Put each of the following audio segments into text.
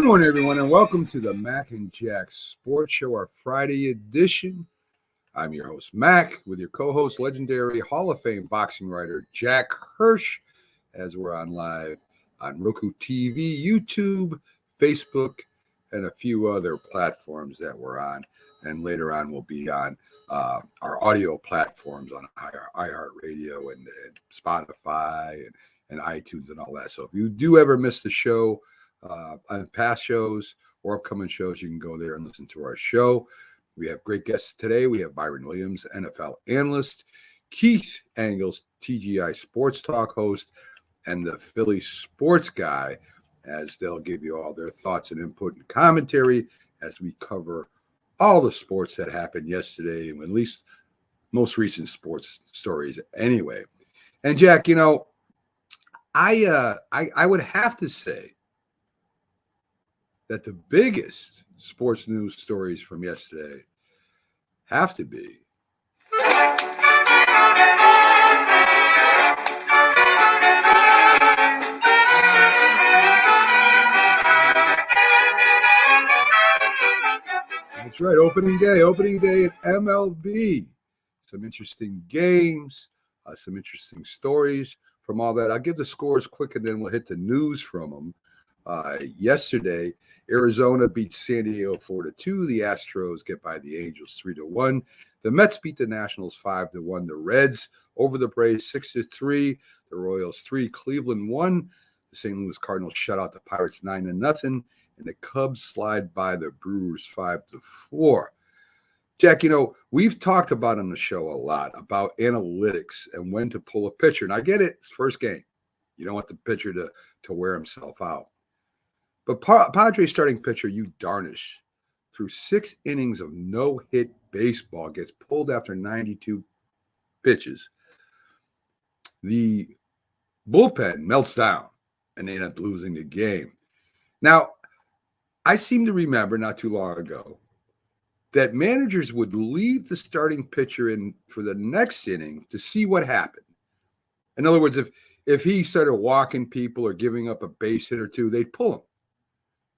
Good morning, everyone, and welcome to the Mac and Jack Sports Show, our Friday edition. I'm your host, Mac, with your co-host, legendary Hall of Fame boxing writer Jack Hirsch, as we're on live on Roku TV, YouTube, Facebook, and a few other platforms that we're on. And later on, we'll be on our audio platforms on iHeartRadio and Spotify and iTunes and all that. So if you do ever miss the show, on past shows or upcoming shows, you can go there and listen to our show. We have great guests today. We have Byron Williams, NFL analyst, Keith Angles, TGI Sports Talk host, and the Philly sports guy, as they'll give you all their thoughts and input and commentary as we cover all the sports that happened yesterday, and at least most recent sports stories anyway. And Jack, you know, I would have to say that the biggest sports news stories from yesterday have to be that's right, opening day at MLB. Some interesting games, some interesting stories from all that. I'll give the scores quick and then we'll hit the news from them. Yesterday, Arizona beat San Diego 4-2. The Astros get by the Angels 3-1. The Mets beat the Nationals 5-1. The Reds over the Braves 6-3. The Royals 3. Cleveland 1. The St. Louis Cardinals shut out the Pirates 9-0. And the Cubs slide by the Brewers 5-4. Jack, you know, we've talked about on the show a lot about analytics and when to pull a pitcher. And I get it. It's first game. You don't want the pitcher to wear himself out. But Padres starting pitcher Yu Darvish, through 6 innings of no-hit baseball, gets pulled after 92 pitches. The bullpen melts down, and they end up losing the game. Now, I seem to remember not too long ago that managers would leave the starting pitcher in for the next inning to see what happened. In other words, if he started walking people or giving up a base hit or two, they'd pull him.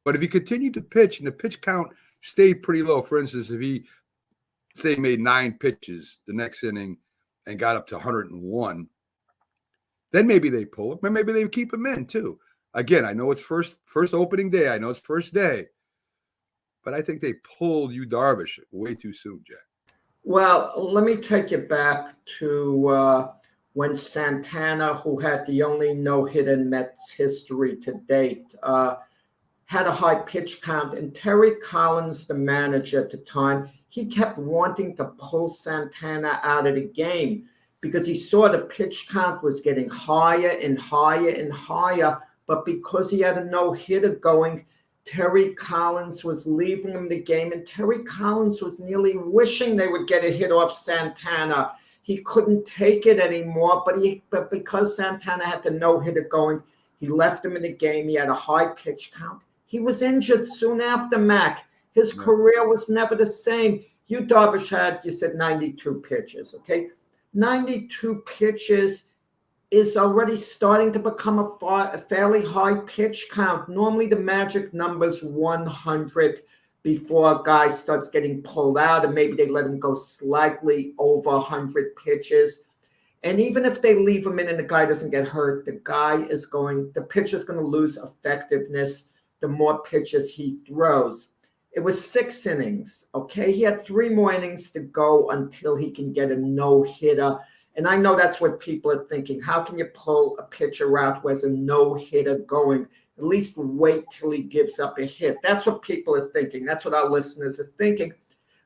But if he continued to pitch and the pitch count stayed pretty low, for instance, if he, say, made 9 pitches the next inning and got up to 101, then maybe they pull him, and maybe they keep him in too. Again, I know it's first opening day. I know it's first day. But I think they pulled Yu Darvish way too soon, Jack. Well, let me take you back to when Santana, who had the only no-hit in Mets history to date, had a high pitch count, and Terry Collins, the manager at the time, he kept wanting to pull Santana out of the game because he saw the pitch count was getting higher and higher and higher. But because he had a no-hitter going, Terry Collins was leaving him the game, and Terry Collins was nearly wishing they would get a hit off Santana. He couldn't take it anymore, but because Santana had the no-hitter going, he left him in the game. He had a high pitch count. He was injured soon after, Mac. His career was never the same. Yu Darvish had, you said, 92 pitches, okay? 92 pitches is already starting to become a fairly high pitch count. Normally, the magic number is 100 before a guy starts getting pulled out, and maybe they let him go slightly over 100 pitches. And even if they leave him in and the guy doesn't get hurt, the pitcher's going to lose effectiveness the more pitches he throws. It was 6 innings, okay? He had 3 more innings to go until he can get a no-hitter. And I know that's what people are thinking. How can you pull a pitcher out who has a no-hitter going? At least wait till he gives up a hit. That's what people are thinking. That's what our listeners are thinking.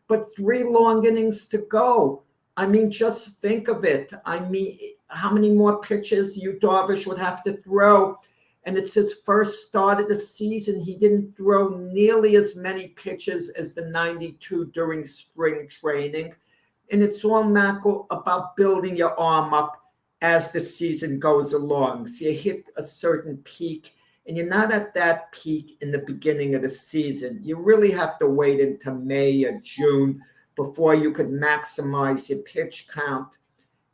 But 3 long innings to go. I mean, just think of it. I mean, how many more pitches Yu Darvish would have to throw? And it's his first start of the season. He didn't throw nearly as many pitches as the 92 during spring training. And it's all, Mac, about building your arm up as the season goes along. So you hit a certain peak, and you're not at that peak in the beginning of the season. You really have to wait until May or June before you could maximize your pitch count.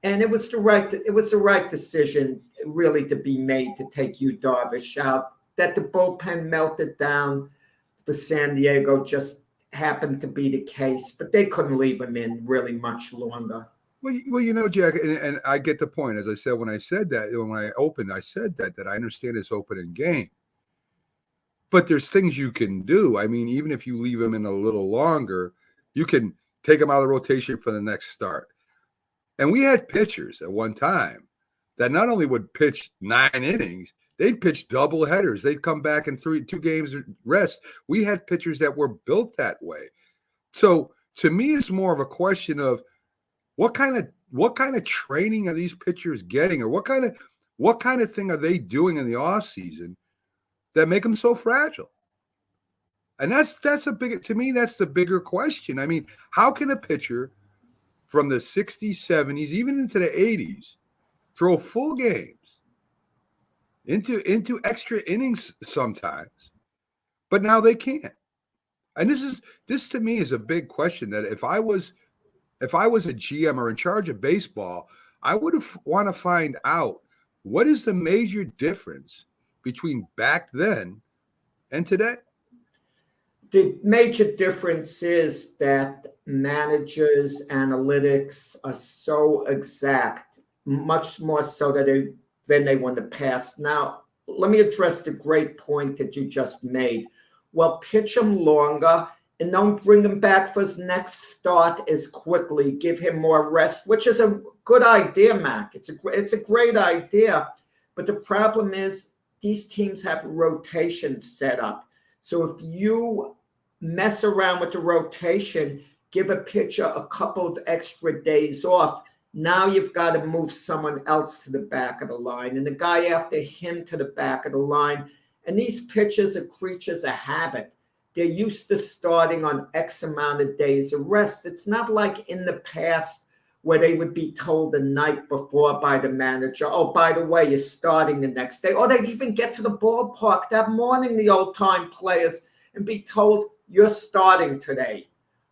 And it was the right decision really to be made to take Yu Darvish out, that the bullpen melted down. for San Diego just happened to be the case, but they couldn't leave him in really much longer. Well, Jack, and I get the point. As I said, when I said that, when I opened, I said that I understand it's opening game. But there's things you can do. I mean, even if you leave him in a little longer, you can take him out of the rotation for the next start. And we had pitchers at one time that not only would pitch 9 innings, they'd pitch double headers. They'd come back in 2 games rest. We had pitchers that were built that way. So to me, it's more of a question of what kind of training are these pitchers getting, or what kind of thing are they doing in the off season that make them so fragile? And that's to me, that's the bigger question. I mean, how can a pitcher from the 60s, 70s, even into the 80s, throw full games into extra innings sometimes, but now they can't? And this to me is a big question that if I was a GM or in charge of baseball, I would want to find out what is the major difference between back then and today. The major difference is that managers' analytics are so exact, much more so than they were in the past. Now, let me address the great point that you just made. Well, pitch him longer and don't bring him back for his next start as quickly. Give him more rest, which is a good idea, Mac. It's a great idea. But the problem is these teams have rotations set up. So if you mess around with the rotation, give a pitcher a couple of extra days off, now you've got to move someone else to the back of the line and the guy after him to the back of the line. And these pitchers are creatures of habit. They're used to starting on X amount of days of rest. It's not like in the past where they would be told the night before by the manager, oh, by the way, you're starting the next day. Or they'd even get to the ballpark that morning, the old-time players, and be told, you're starting today.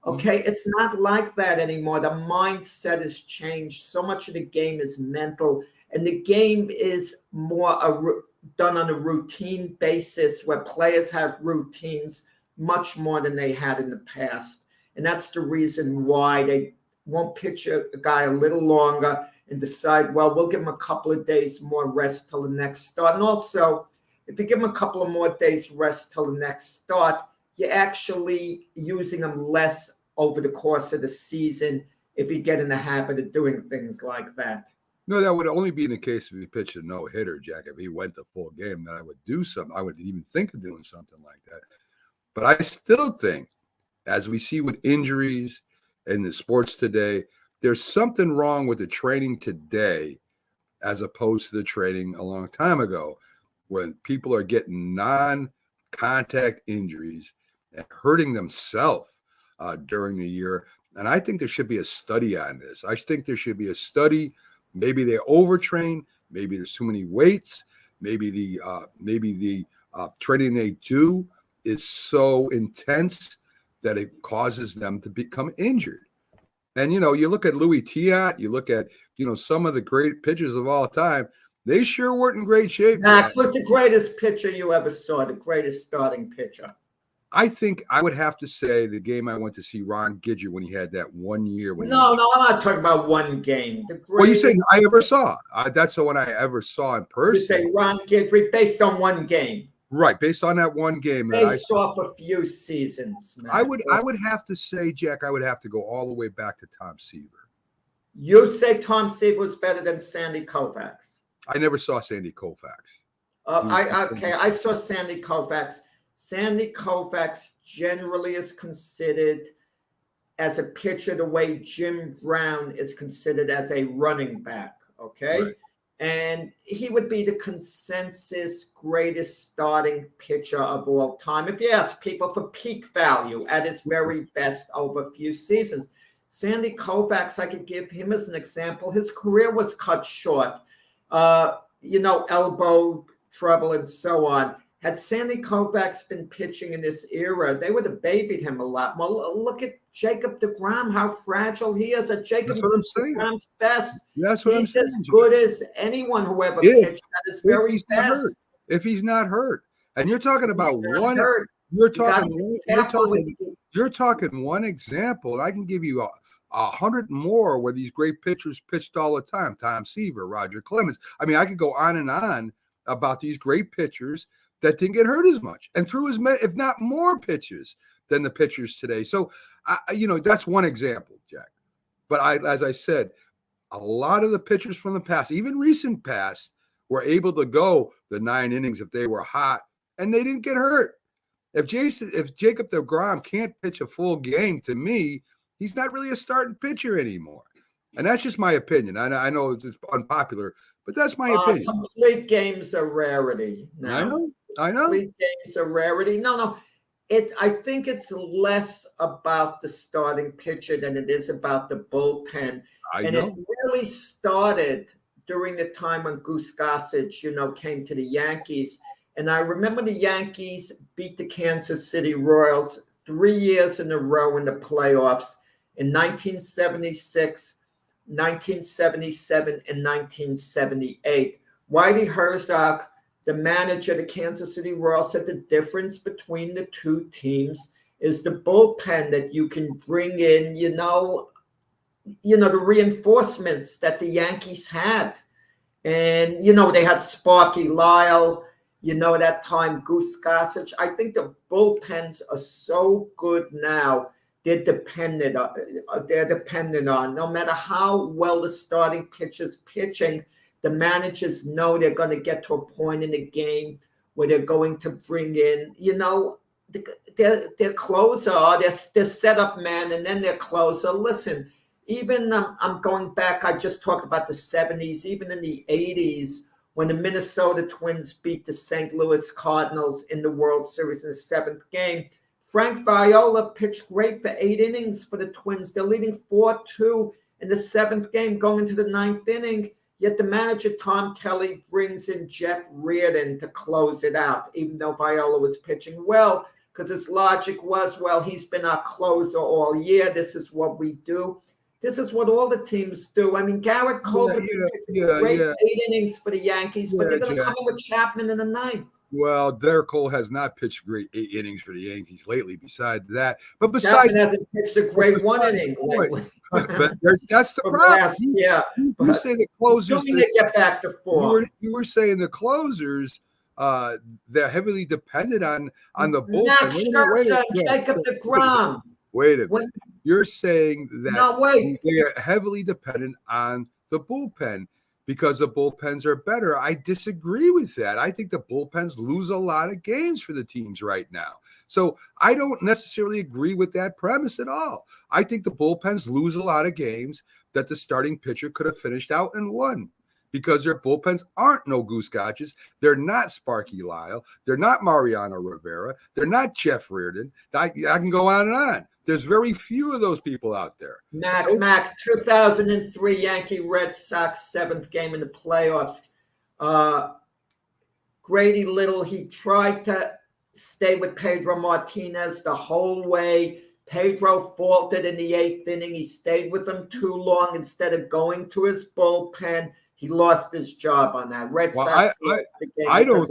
Okay, It's not like that anymore. The mindset has changed. So much of the game is mental, and the game is more done on a routine basis where players have routines much more than they had in the past. And that's the reason why they won't pitch a guy a little longer and decide, well, we'll give him a couple of days more rest till the next start. And also, if you give him a couple of more days rest till the next start, you're actually using them less over the course of the season if you get in the habit of doing things like that. No, that would only be in the case if he pitched a no-hitter, Jack. If he went the full game, then I would do something. I would even think of doing something like that. But I still think, as we see with injuries in the sports today, there's something wrong with the training today as opposed to the training a long time ago, when people are getting non-contact injuries and hurting themselves during the year. And I think there should be a study on this. I think there should be a study. Maybe they overtrain. Maybe there's too many weights. Maybe the training they do is so intense that it causes them to become injured. And, you look at Louis Tiant, you look at, some of the great pitchers of all time, they sure weren't in great shape. Mac was the greatest pitcher you ever saw, the greatest starting pitcher. I think I would have to say the game I went to see Ron Gidget when he had that 1 year. No, I'm not talking about one game. Well, you say I ever saw. That's the one I ever saw in person. You say Ron Gidget based on one game. Right, based on that one game. Based off a few seasons. Man. I would have to say, Jack, I would have to go all the way back to Tom Seaver. You say Tom Seaver was better than Sandy Koufax? I never saw Sandy Koufax. I saw Sandy Koufax. Sandy Koufax generally is considered as a pitcher the way Jim Brown is considered as a running back, okay? Right. And he would be the consensus greatest starting pitcher of all time. If you ask people for peak value at his very best over a few seasons, Sandy Koufax, I could give him as an example. His career was cut short, elbow trouble and so on. Had Sandy Koufax been pitching in this era, they would have babied him a lot more. Look at Jacob deGrom, how fragile he is. At Jacob deGrom's best, that's what I'm saying. He's as good as anyone who ever pitched at his very best. If he's not hurt. And you're talking about You're You got to talking. be You're careful with talking. You're talking one example, and I can give you a hundred more where these great pitchers pitched all the time. Tom Seaver, Roger Clemens. I mean, I could go on and on about these great pitchers that didn't get hurt as much and threw as many, if not more, pitches than the pitchers today. So, that's one example, Jack. But as I said, a lot of the pitchers from the past, even recent past, were able to go the 9 innings if they were hot, and they didn't get hurt. If Jacob deGrom can't pitch a full game, to me, he's not really a starting pitcher anymore. And that's just my opinion. I know it's unpopular, but that's my opinion. Complete games are rarity now. I know. Complete games are rarity. No. I think it's less about the starting pitcher than it is about the bullpen. It really started during the time when Goose Gossage, came to the Yankees. And I remember the Yankees beat the Kansas City Royals 3 years in a row in the playoffs in 1976, 1977, and 1978. Whitey Herzog, the manager of the Kansas City Royals, said the difference between the two teams is the bullpen that you can bring in, the reinforcements that the Yankees had. And, they had Sparky Lyle, that time Goose Gossage. I think the bullpens are so good now. They're dependent on no matter how well the starting pitcher's pitching. The managers know they're going to get to a point in the game where they're going to bring in, their closer, their setup man, and then their closer. Listen, even I'm going back. I just talked about the 70s, even in the 80s. When the Minnesota Twins beat the St. Louis Cardinals in the World Series in the 7th game, Frank Viola pitched great for 8 innings for the Twins. They're leading 4-2 in the 7th game, going into the 9th inning. Yet the manager, Tom Kelly, brings in Jeff Reardon to close it out, even though Viola was pitching well, because his logic was, well, he's been our closer all year. This is what we do. This is what all the teams do. I mean, Garrett Cole great 8 innings for the Yankees, but they're going to come in with Chapman in the 9th. Well, Garrett Cole has not pitched great 8 innings for the Yankees lately. Besides that, but Chapman hasn't pitched a great 1 inning lately. But that's the problem. You say the closers. They get back to 4. You were saying the closers. They're heavily dependent on the bullpen. Not Scherzer, Jacob deGrom. Wait a minute. You're saying that they are heavily dependent on the bullpen because the bullpens are better. I disagree with that. I think the bullpens lose a lot of games for the teams right now. So I don't necessarily agree with that premise at all. I think the bullpens lose a lot of games that the starting pitcher could have finished out and won, because their bullpens aren't no Goose Gossage. They're not Sparky Lyle. They're not Mariano Rivera. They're not Jeff Reardon. I can go on and on. There's very few of those people out there. Mac, 2003 Yankee Red Sox 7th game in the playoffs. Grady Little, he tried to stay with Pedro Martinez the whole way. Pedro faltered in the 8th inning. He stayed with him too long instead of going to his bullpen. He lost his job on that. Red Sox. I don't.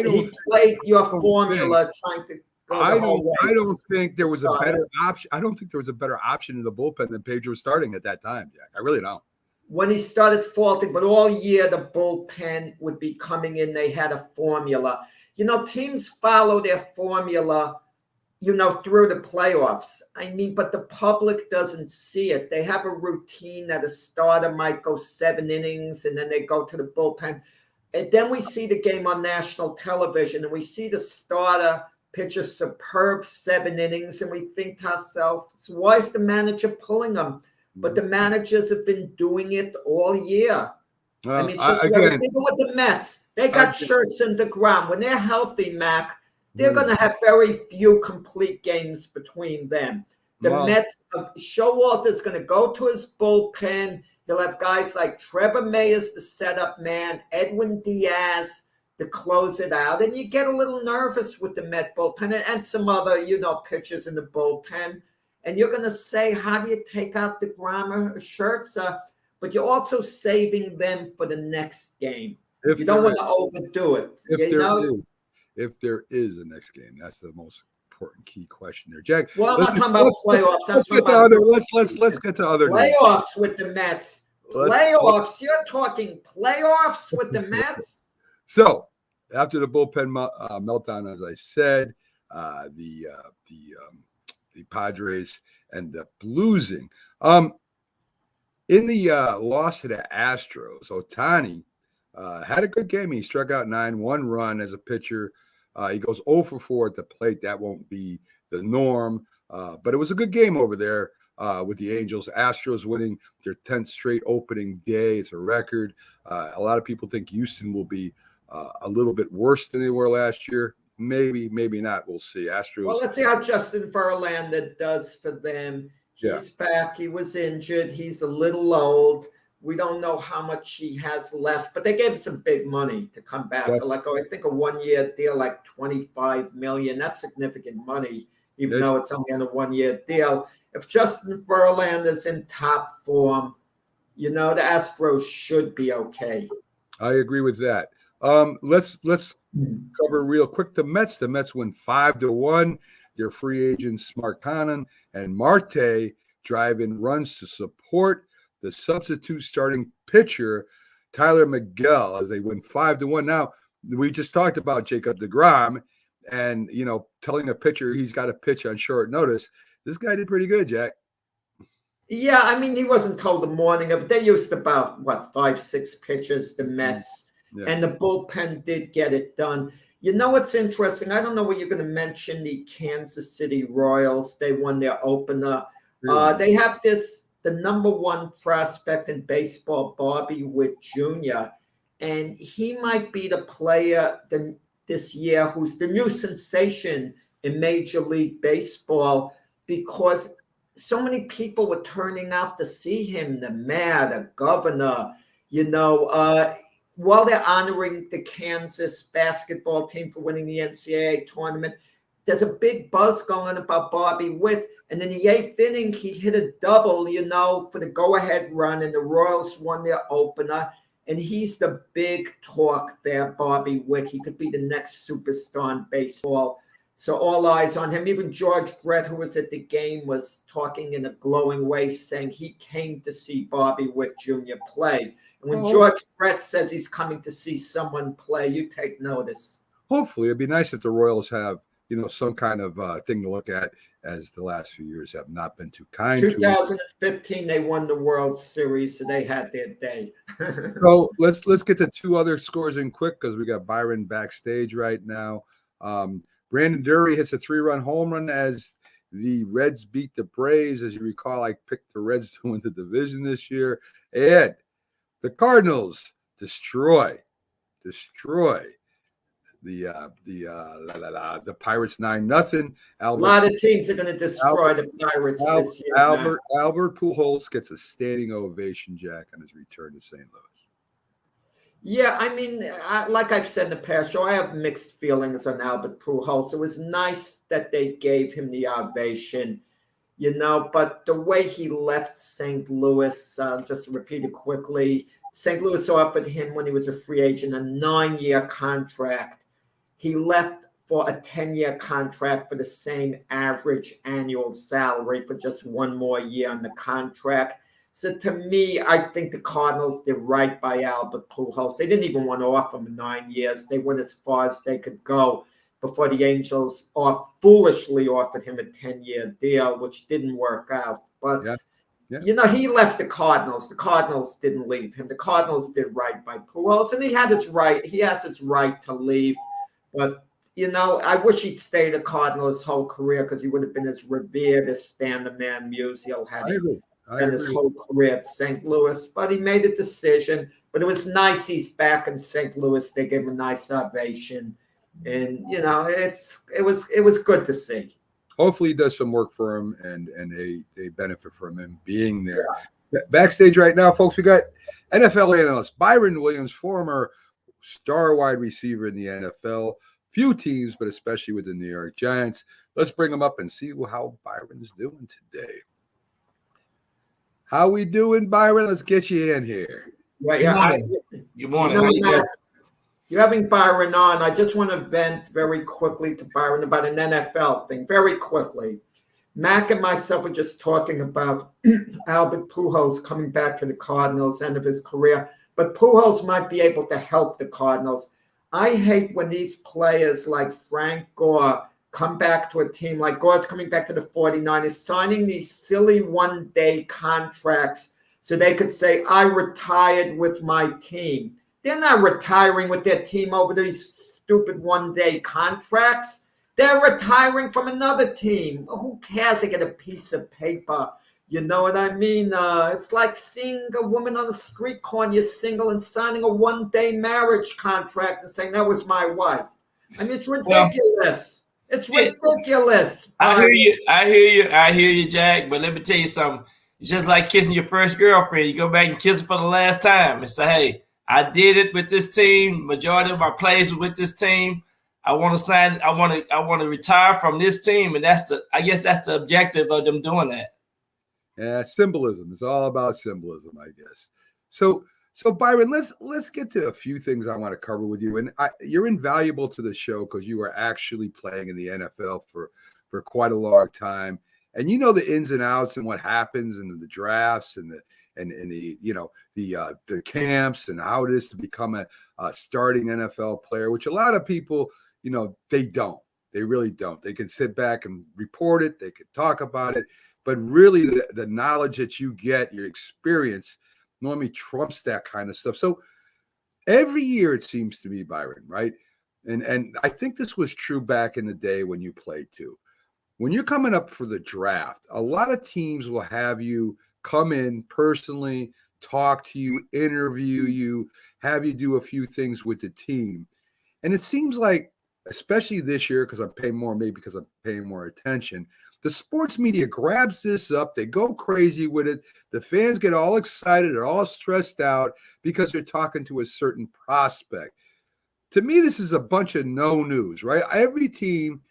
He played your formula trying to. I don't think there was a better option. I don't think there was a better option in the bullpen than Pedro starting at that time, Jack. I really don't. When he started faltering, but all year the bullpen would be coming in. They had a formula. Teams follow their formula, through the playoffs. I mean, but the public doesn't see it. They have a routine that a starter might go 7 innings and then they go to the bullpen. And then we see the game on national television and we see the starter pitch a superb 7 innings and we think to ourselves, why is the manager pulling them? But the managers have been doing it all year. I mean, even with the Mets, they got Scherzer and deGrom. When they're healthy, Mac, they're going to have very few complete games between them. The Mets, Showalter's going to go to his bullpen. He'll have guys like Trevor May as the setup man, Edwin Diaz to close it out. And you get a little nervous with the Met bullpen and some other, pitchers in the bullpen. And you're going to say, how do you take out deGrom or Scherzer? But you're also saving them for the next game. You don't want to overdo it. If there is a next game, that's the most important key question there, Jack. Well, I'm Let's not get, talking about playoffs. I'm let's talking get to about other. Let's get to other news. playoffs with the Mets. Let's- Playoffs. You're talking playoffs with the Mets? So after the bullpen meltdown, as I said, the Padres end up losing. In the loss to the Astros, Ohtani had a good game. He struck out 9, 1 run as a pitcher. He goes 0 for 4 at the plate. That won't be the norm, but it was a good game over there with the Angels. Astros winning their 10th straight opening day. It's a record. A lot of people think Houston will be a little bit worse than they were last year. Maybe, maybe not. We'll see. Astros. Well, let's see how Justin Verlander does for them. He's back. He was injured. He's a little old. We don't know how much he has left, but they gave him some big money to come back. Yes. Like, I think a 1-year deal, like $25 million. That's significant money, even though it's only on a 1-year deal. If Justin Verlander's in top form, the Astros should be okay. I agree with that. Let's cover real quick the Mets. The Mets win 5-1. Their free agents Mark Canha and Marte drive in runs to support the substitute starting pitcher Tyler Miguel as they win 5-1. Now, we just talked about Jacob deGrom and telling a pitcher he's got to pitch on short notice. This guy did pretty good, Jack. Yeah, I mean, he wasn't told the morning of it. They used about 5-6 pitches, the Mets. Yeah. And the bullpen did get it done. What's interesting? I don't know what you're going to mention, the Kansas City Royals. They won their opener. Really? They have the number 1 prospect in baseball, Bobby Witt Jr., and he might be the player this year who's the new sensation in Major League Baseball because so many people were turning out to see him, the mayor, the governor, while they're honoring the Kansas basketball team for winning the NCAA tournament, there's a big buzz going about Bobby Witt. And in the 8th inning, he hit a double, for the go-ahead run, and the Royals won their opener. And he's the big talk there, Bobby Witt. He could be the next superstar in baseball. So all eyes on him. Even George Brett, who was at the game, was talking in a glowing way, saying he came to see Bobby Witt Jr. play. And when George Brett says he's coming to see someone play, you take notice. Hopefully, it'd be nice if the Royals have, some kind of thing to look at, as the last few years have not been too kind. 2015, they won the World Series, so they had their day. So let's get to 2 other scores in quick because we got Byron backstage right now. Brandon Drury hits a 3-run home run as the Reds beat the Braves. As you recall, I picked the Reds to win the division this year. And the Cardinals destroy the Pirates 9-0. A lot of teams are going to destroy the Pirates this year. Albert Pujols gets a standing ovation, Jack, on his return to St. Louis. Yeah, I mean, like I've said in the past show, I have mixed feelings on Albert Pujols. It was nice that they gave him the ovation, but the way he left St. Louis, just to repeat it quickly, St. Louis offered him, when he was a free agent, a 9-year contract. He left for a 10-year contract for the same average annual salary for just 1 more year on the contract. So to me, I think the Cardinals did right by Albert Pujols. They didn't even want to offer him 9 years. They went as far as they could go before the Angels foolishly offered him a 10-year deal, which didn't work out. But, he left the Cardinals. The Cardinals didn't leave him. The Cardinals did right by Pujols, and he has his right to leave. But, I wish he'd stayed a Cardinal his whole career because he would have been as revered as Stan the Man Musial had. And his whole career at St. Louis, but he made a decision. But it was nice he's back in St. Louis. They gave him a nice ovation, and it was good to see. Hopefully, he does some work for him, and they benefit from him being there. Yeah. Backstage right now, folks, we got NFL analyst Byron Williams, former star wide receiver in the NFL. Few teams, but especially with the New York Giants. Let's bring him up and see how Byron's doing today. How we doing, Byron? Let's get you in here. Right, yeah. Good morning. How you doing? you're having Byron on. I just want to vent very quickly to Byron about an NFL thing, very quickly. Mac and myself were just talking about Albert Pujols coming back to the Cardinals, end of his career. But Pujols might be able to help the Cardinals. I hate when these players like Frank Gore come back to a team like Gore's coming back to the 49ers, signing these silly one-day contracts so they could say, I retired with my team. They're not retiring with their team over these stupid one-day contracts. They're retiring from another team. Who cares? They get a piece of paper. You know what I mean? It's like seeing a woman on the street corner, you're single, and signing a one-day marriage contract and saying, that was my wife. I mean, it's ridiculous. It's ridiculous. I hear you, Jack. But let me tell you something. It's just like kissing your first girlfriend. You go back and kiss her for the last time and say, hey, I did it with this team. Majority of my plays were with this team. I want to sign. I want to retire from this team, and I guess that's the objective of them doing that. Yeah, symbolism. It's all about symbolism, I guess. So Byron, let's get to a few things I want to cover with you. And you're invaluable to the show because you are actually playing in the NFL for quite a long time, and you know the ins and outs and what happens in the drafts and the camps and how it is to become a starting NFL player, which a lot of people, they don't. They really don't. They can sit back and report it. They can talk about it. But really, the knowledge that you get, your experience, normally trumps that kind of stuff. So every year it seems to be, Byron, right? And I think this was true back in the day when you played too. When you're coming up for the draft, a lot of teams will have you come in personally, talk to you, interview you, have you do a few things with the team. And it seems like, especially this year, because I'm paying more, maybe because I'm paying more attention, the sports media grabs this up. They go crazy with it. The fans get all excited. They're all stressed out because they're talking to a certain prospect. To me, this is a bunch of no news, right? Every team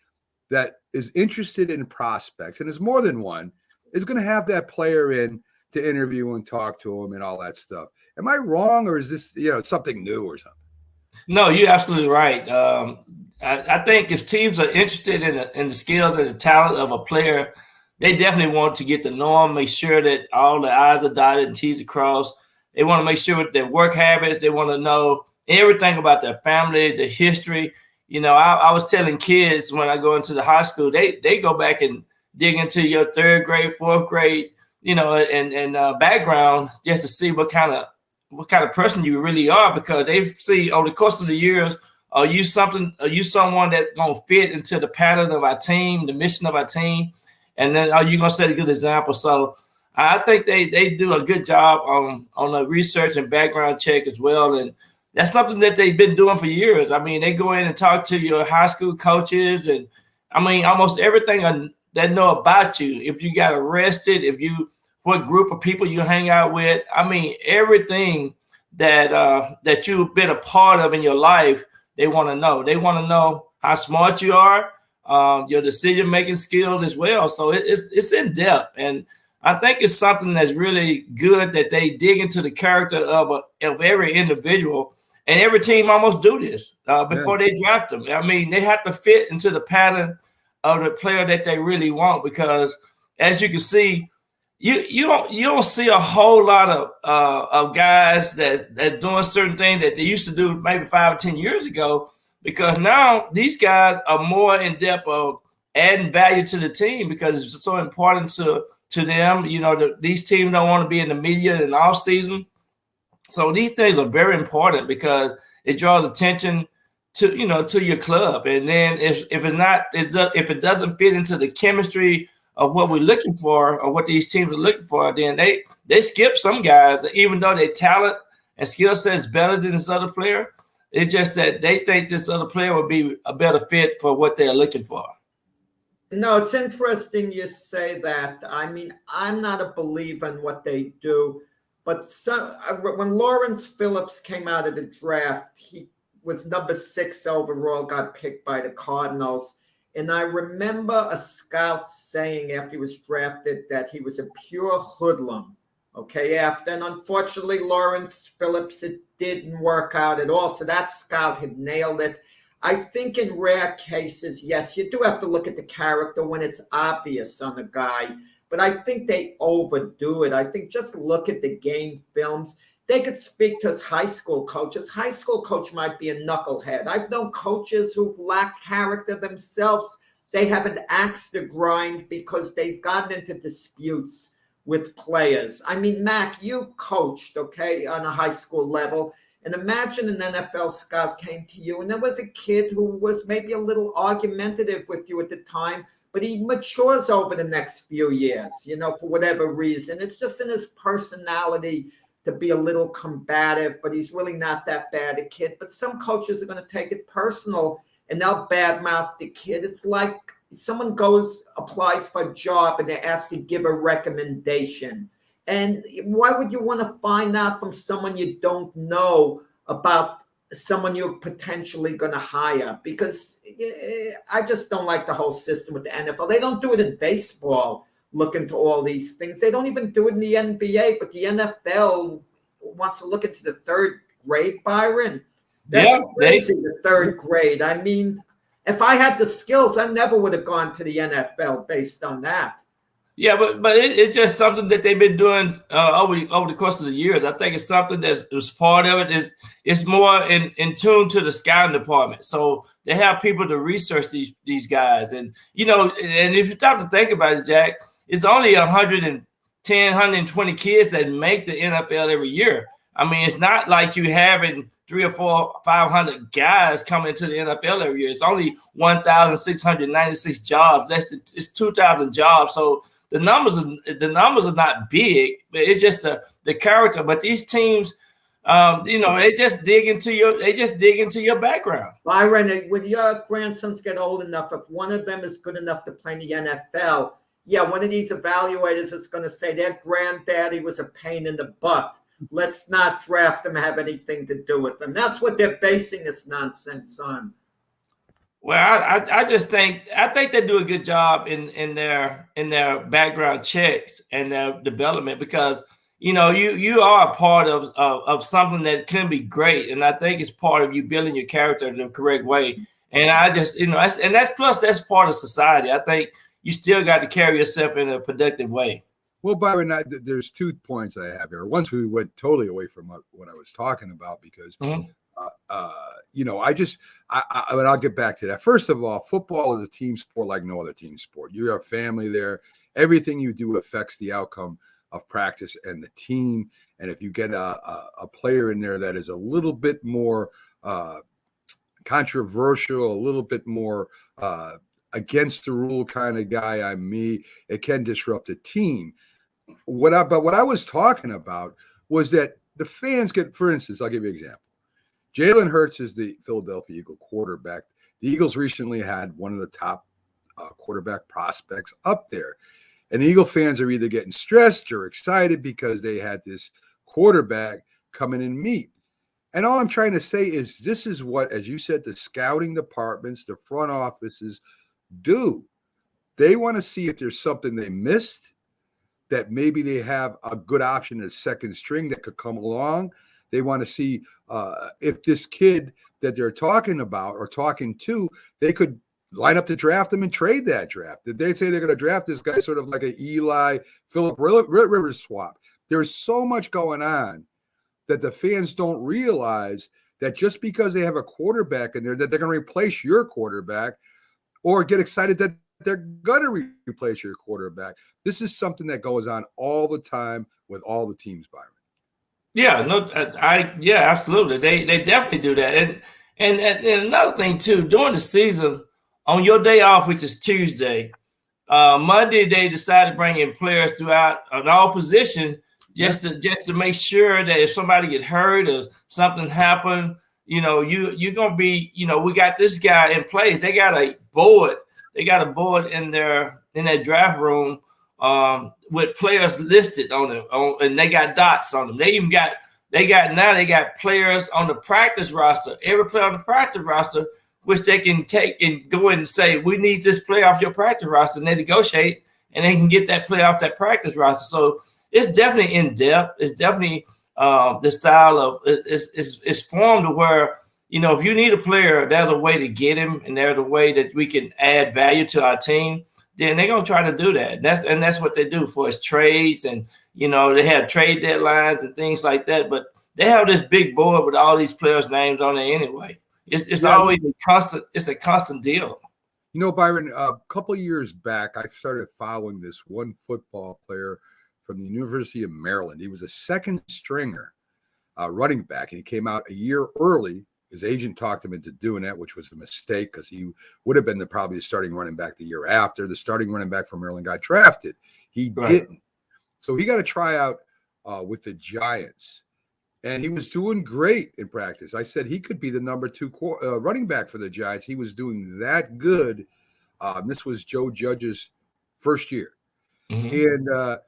that is interested in prospects, and there's more than one, is going to have that player in to interview and talk to him and all that stuff. Am I wrong, or is this something new or something? No, you're absolutely right. I think if teams are interested in the skills and the talent of a player, they definitely want to get to know them, make sure that all the I's are dotted and T's are crossed. They want to make sure with their work habits, they want to know everything about their family, the history. I was telling kids when I go into the high school, they go back and dig into your third grade, fourth grade, and background just to see what kind of person you really are, because they see over the course of the years, are you someone that's gonna fit into the pattern of our team, the mission of our team, and then are you gonna set a good example? So I think they do a good job on the research and background check as well, and that's something that they've been doing for years. I mean, they go in and talk to your high school coaches, and I mean almost everything they know about you. If you got arrested, what group of people you hang out with. I mean, everything that you've been a part of in your life, they want to know. They want to know how smart you are, your decision-making skills as well. So it's in depth. And I think it's something that's really good that they dig into the character of every individual. And every team almost do this before they draft them. I mean, they have to fit into the pattern of the player that they really want, because as you can see, you don't see a whole lot of guys that doing certain things that they used to do maybe 5 or 10 years ago, because now these guys are more in depth of adding value to the team because it's so important to them. These teams don't want to be in the media in the off season, so these things are very important because it draws attention to your club. And then if it doesn't fit into the chemistry of what we're looking for or what these teams are looking for, then they skip some guys, even though their talent and skill set is better than this other player. It's just that they think this other player would be a better fit for what they're looking for. No, it's interesting you say that. I mean, I'm not a believer in what they do, but when Lawrence Phillips came out of the draft, he was number 6 overall, got picked by the Cardinals. And I remember a scout saying after he was drafted that he was a pure hoodlum, Okay, after, and unfortunately, Lawrence Phillips, it didn't work out at all. So that scout had nailed it. I think in rare cases, yes, you do have to look at the character when it's obvious on a guy. But I think they overdo it. I think just look at the game films. They could speak to his high school coach. His high school coach might be a knucklehead. I've known coaches who've lacked character themselves. They have an axe to grind because they've gotten into disputes with players. I mean, Mac, you coached, okay, on a high school level. And imagine an NFL scout came to you and there was a kid who was maybe a little argumentative with you at the time, but he matures over the next few years, for whatever reason. It's just in his personality to be a little combative, but he's really not that bad a kid. But some coaches are going to take it personal and they'll badmouth the kid. It's like someone applies for a job and they're asked to give a recommendation. And why would you want to find out from someone you don't know about someone you're potentially going to hire? Because I just don't like the whole system with the NFL. They don't do it in baseball, look into all these things. They don't even do it in the NBA, but the NFL wants to look into the third grade, Byron. That's crazy, the third grade. I mean, if I had the skills, I never would have gone to the NFL based on that. Yeah, but it's just something that they've been doing over the course of the years. I think it's something that was part of it. It's more in tune to the scouting department. So they have people to research these guys. And, and if you stop to think about it, Jack, it's only 110, 120 kids that make the NFL every year. I mean, it's not like you having 300 or 400, 500 guys coming into the NFL every year. It's only 1,696 jobs. It's 2,000 jobs. So the numbers are not big, but it's just the character. But these teams, they just dig into your background. Byron, when your grandsons get old enough, if one of them is good enough to play in the NFL, one of these evaluators is going to say their granddaddy was a pain in the butt. Let's not draft him, have anything to do with him. That's what they're basing this nonsense on. Well, I just think they do a good job in their background checks and their development, because you are a part of something that can be great, and I think it's part of you building your character the correct way. And I just that's part of society. I think you still got to carry yourself in a productive way. Well, Byron, there's 2 points I have here. Once we went totally away from what I was talking about, because I'll get back to that. First of all, football is a team sport like no other team sport. You have family there. Everything you do affects the outcome of practice and the team. And if you get a player in there that is a little bit more controversial, a little bit more against the rule kind of guy, it can disrupt a team. But what I was talking about was that the fans get, for instance, I'll give you an example. Jalen Hurts is the Philadelphia Eagle quarterback. The Eagles recently had one of the top quarterback prospects up there. And the Eagle fans are either getting stressed or excited because they had this quarterback come in and meet. And all I'm trying to say is this is what, as you said, the scouting departments, the front offices do. They want to see if there's something they missed, that maybe they have a good option as second string that could come along. They want to see if this kid that they're talking about or talking to, they could line up to draft him and trade that draft. Did they say they're going to draft this guy sort of like an Eli Phillip Rivers swap? There's so much going on that the fans don't realize that just because they have a quarterback in there, that they're going to replace your quarterback, or get excited that they're going to replace your quarterback. This is something that goes on all the time with all the teams, Byron. Yeah, absolutely. They definitely do that. And another thing too, during the season, on your day off, which is Tuesday, Monday they decide to bring in players throughout an all position just to make sure that if somebody get hurt or something happened, you're gonna be, we got this guy in place. They got a board. They got a board in their draft room with players listed on it, and they got dots on them. They got players on the practice roster. Every player on the practice roster, which they can take and go in and say, we need this player off your practice roster, and they negotiate, and they can get that player off that practice roster. So it's definitely in depth. It's definitely the style of it's formed to where, you know, if you need a player, there's a way to get him, and there's a way that we can add value to our team. Then they're gonna try to do that. That's what they do for his trades, and you know they have trade deadlines and things like that. But they have this big board with all these players' names on it anyway. It's always a constant. It's a constant deal. You know, Byron, a couple of years back, I started following this one football player from the University of Maryland. He was a second stringer running back, and he came out a year early. His agent talked him into doing that, which was a mistake because he would have been probably the starting running back the year after. The starting running back from Maryland got drafted. He didn't. So he got a tryout with the Giants, and he was doing great in practice. I said he could be the number 2 running back for the Giants. He was doing that good. This was Joe Judge's first year. Mm-hmm. And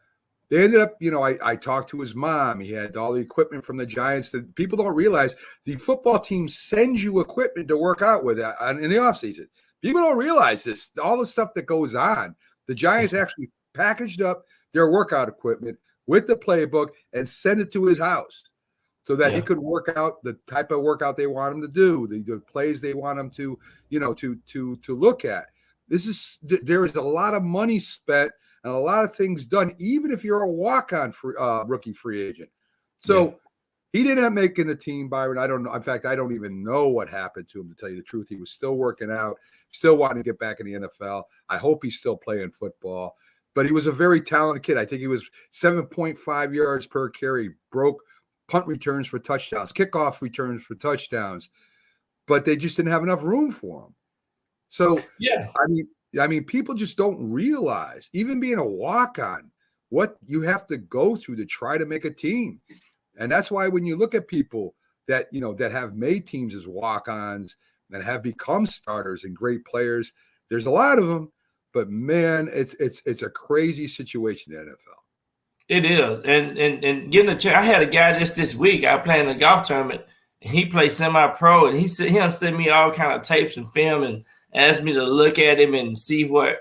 they ended up, you know, I talked to his mom. He had all the equipment from the Giants. That people don't realize the football team sends you equipment to work out with in the offseason. People don't realize this, all the stuff that goes on. The Giants actually packaged up their workout equipment with the playbook and sent it to his house so that he could work out the type of workout they want him to do, the plays they want him to, you know, to look at. There is a lot of money spent and a lot of things done, even if you're a walk-on rookie free agent. So he didn't end up making the team, Byron. I don't know. In fact, I don't even know what happened to him, to tell you the truth. He was still working out, still wanting to get back in the NFL. I hope he's still playing football. But he was a very talented kid. I think he was 7.5 yards per carry, broke punt returns for touchdowns, kickoff returns for touchdowns. But they just didn't have enough room for him. So, I mean, people just don't realize, even being a walk-on, what you have to go through to try to make a team. And that's why when you look at people that, you know, that have made teams as walk-ons and have become starters and great players, there's a lot of them, but man, it's a crazy situation in the NFL. It is. And getting a chance, I had a guy this week, I played in a golf tournament, and he played semi-pro, and he'll send me all kind of tapes and film and asked me to look at him and see what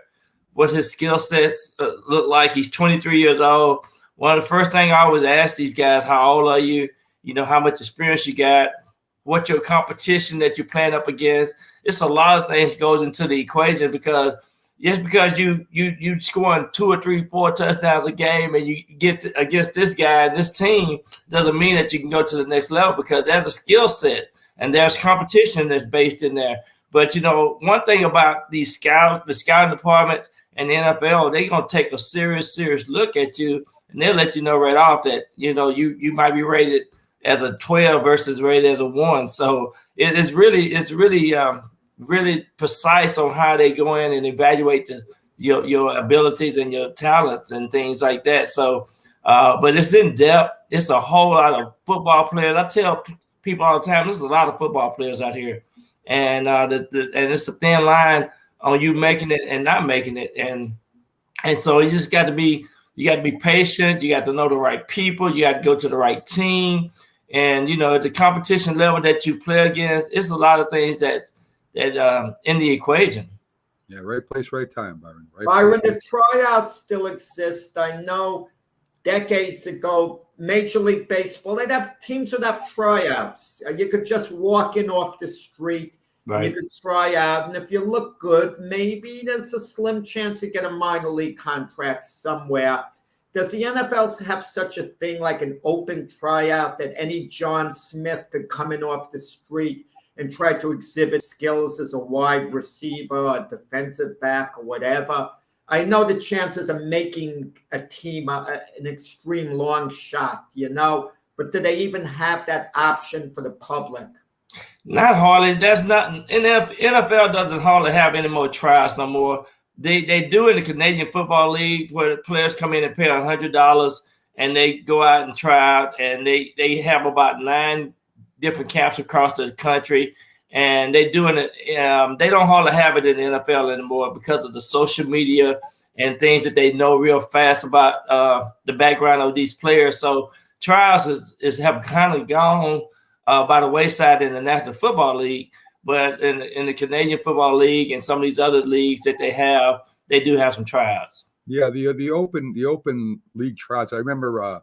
his skill sets look like. He's 23 years old. One of the first things I always ask these guys, how old are you? You know, how much experience you got? What's your competition that you're playing up against? It's a lot of things goes into the equation, because just because you scoring 2 or 3, 4 touchdowns a game and you get against this guy and this team doesn't mean that you can go to the next level, because there's a skill set and there's competition that's based in there. But, you know, one thing about the scouting department and the NFL, they're going to take a serious look at you, and they'll let you know right off that, you know, you might be rated as a 12 versus rated as a 1. So it's really precise on how they go in and evaluate your abilities and your talents and things like that. So, but it's in depth. It's a whole lot of football players. I tell people all the time, there's a lot of football players out here. And and it's a thin line on you making it and not making it, and so you just got to be patient. You got to know the right people. You got to go to the right team, and you know, at the competition level that you play against, it's a lot of things that in the equation. Yeah, right place, right time, Byron. Byron, the tryouts still exist. I know decades ago, Major League Baseball, teams would have tryouts. You could just walk in off the street. Right. You could try out, and if you look good, maybe there's a slim chance to get a minor league contract somewhere. Does the NFL have such a thing like an open tryout that any John Smith could come in off the street and try to exhibit skills as a wide receiver, a defensive back, or whatever? I know the chances of making a team an extreme long shot, you know, but do they even have that option for the public? Not hardly. That's not. NFL doesn't hardly have any more tryouts no more. They do in the Canadian Football League, where the players come in and pay $100 and they go out and try out, and they have about 9 different camps across the country, and they doing it. They don't hardly have it in the NFL anymore because of the social media and things that they know real fast about the background of these players. So trials have kind of gone by the wayside in the National Football League, but in the Canadian Football League and some of these other leagues that they do have some tryouts. Yeah, the open league tryouts. I remember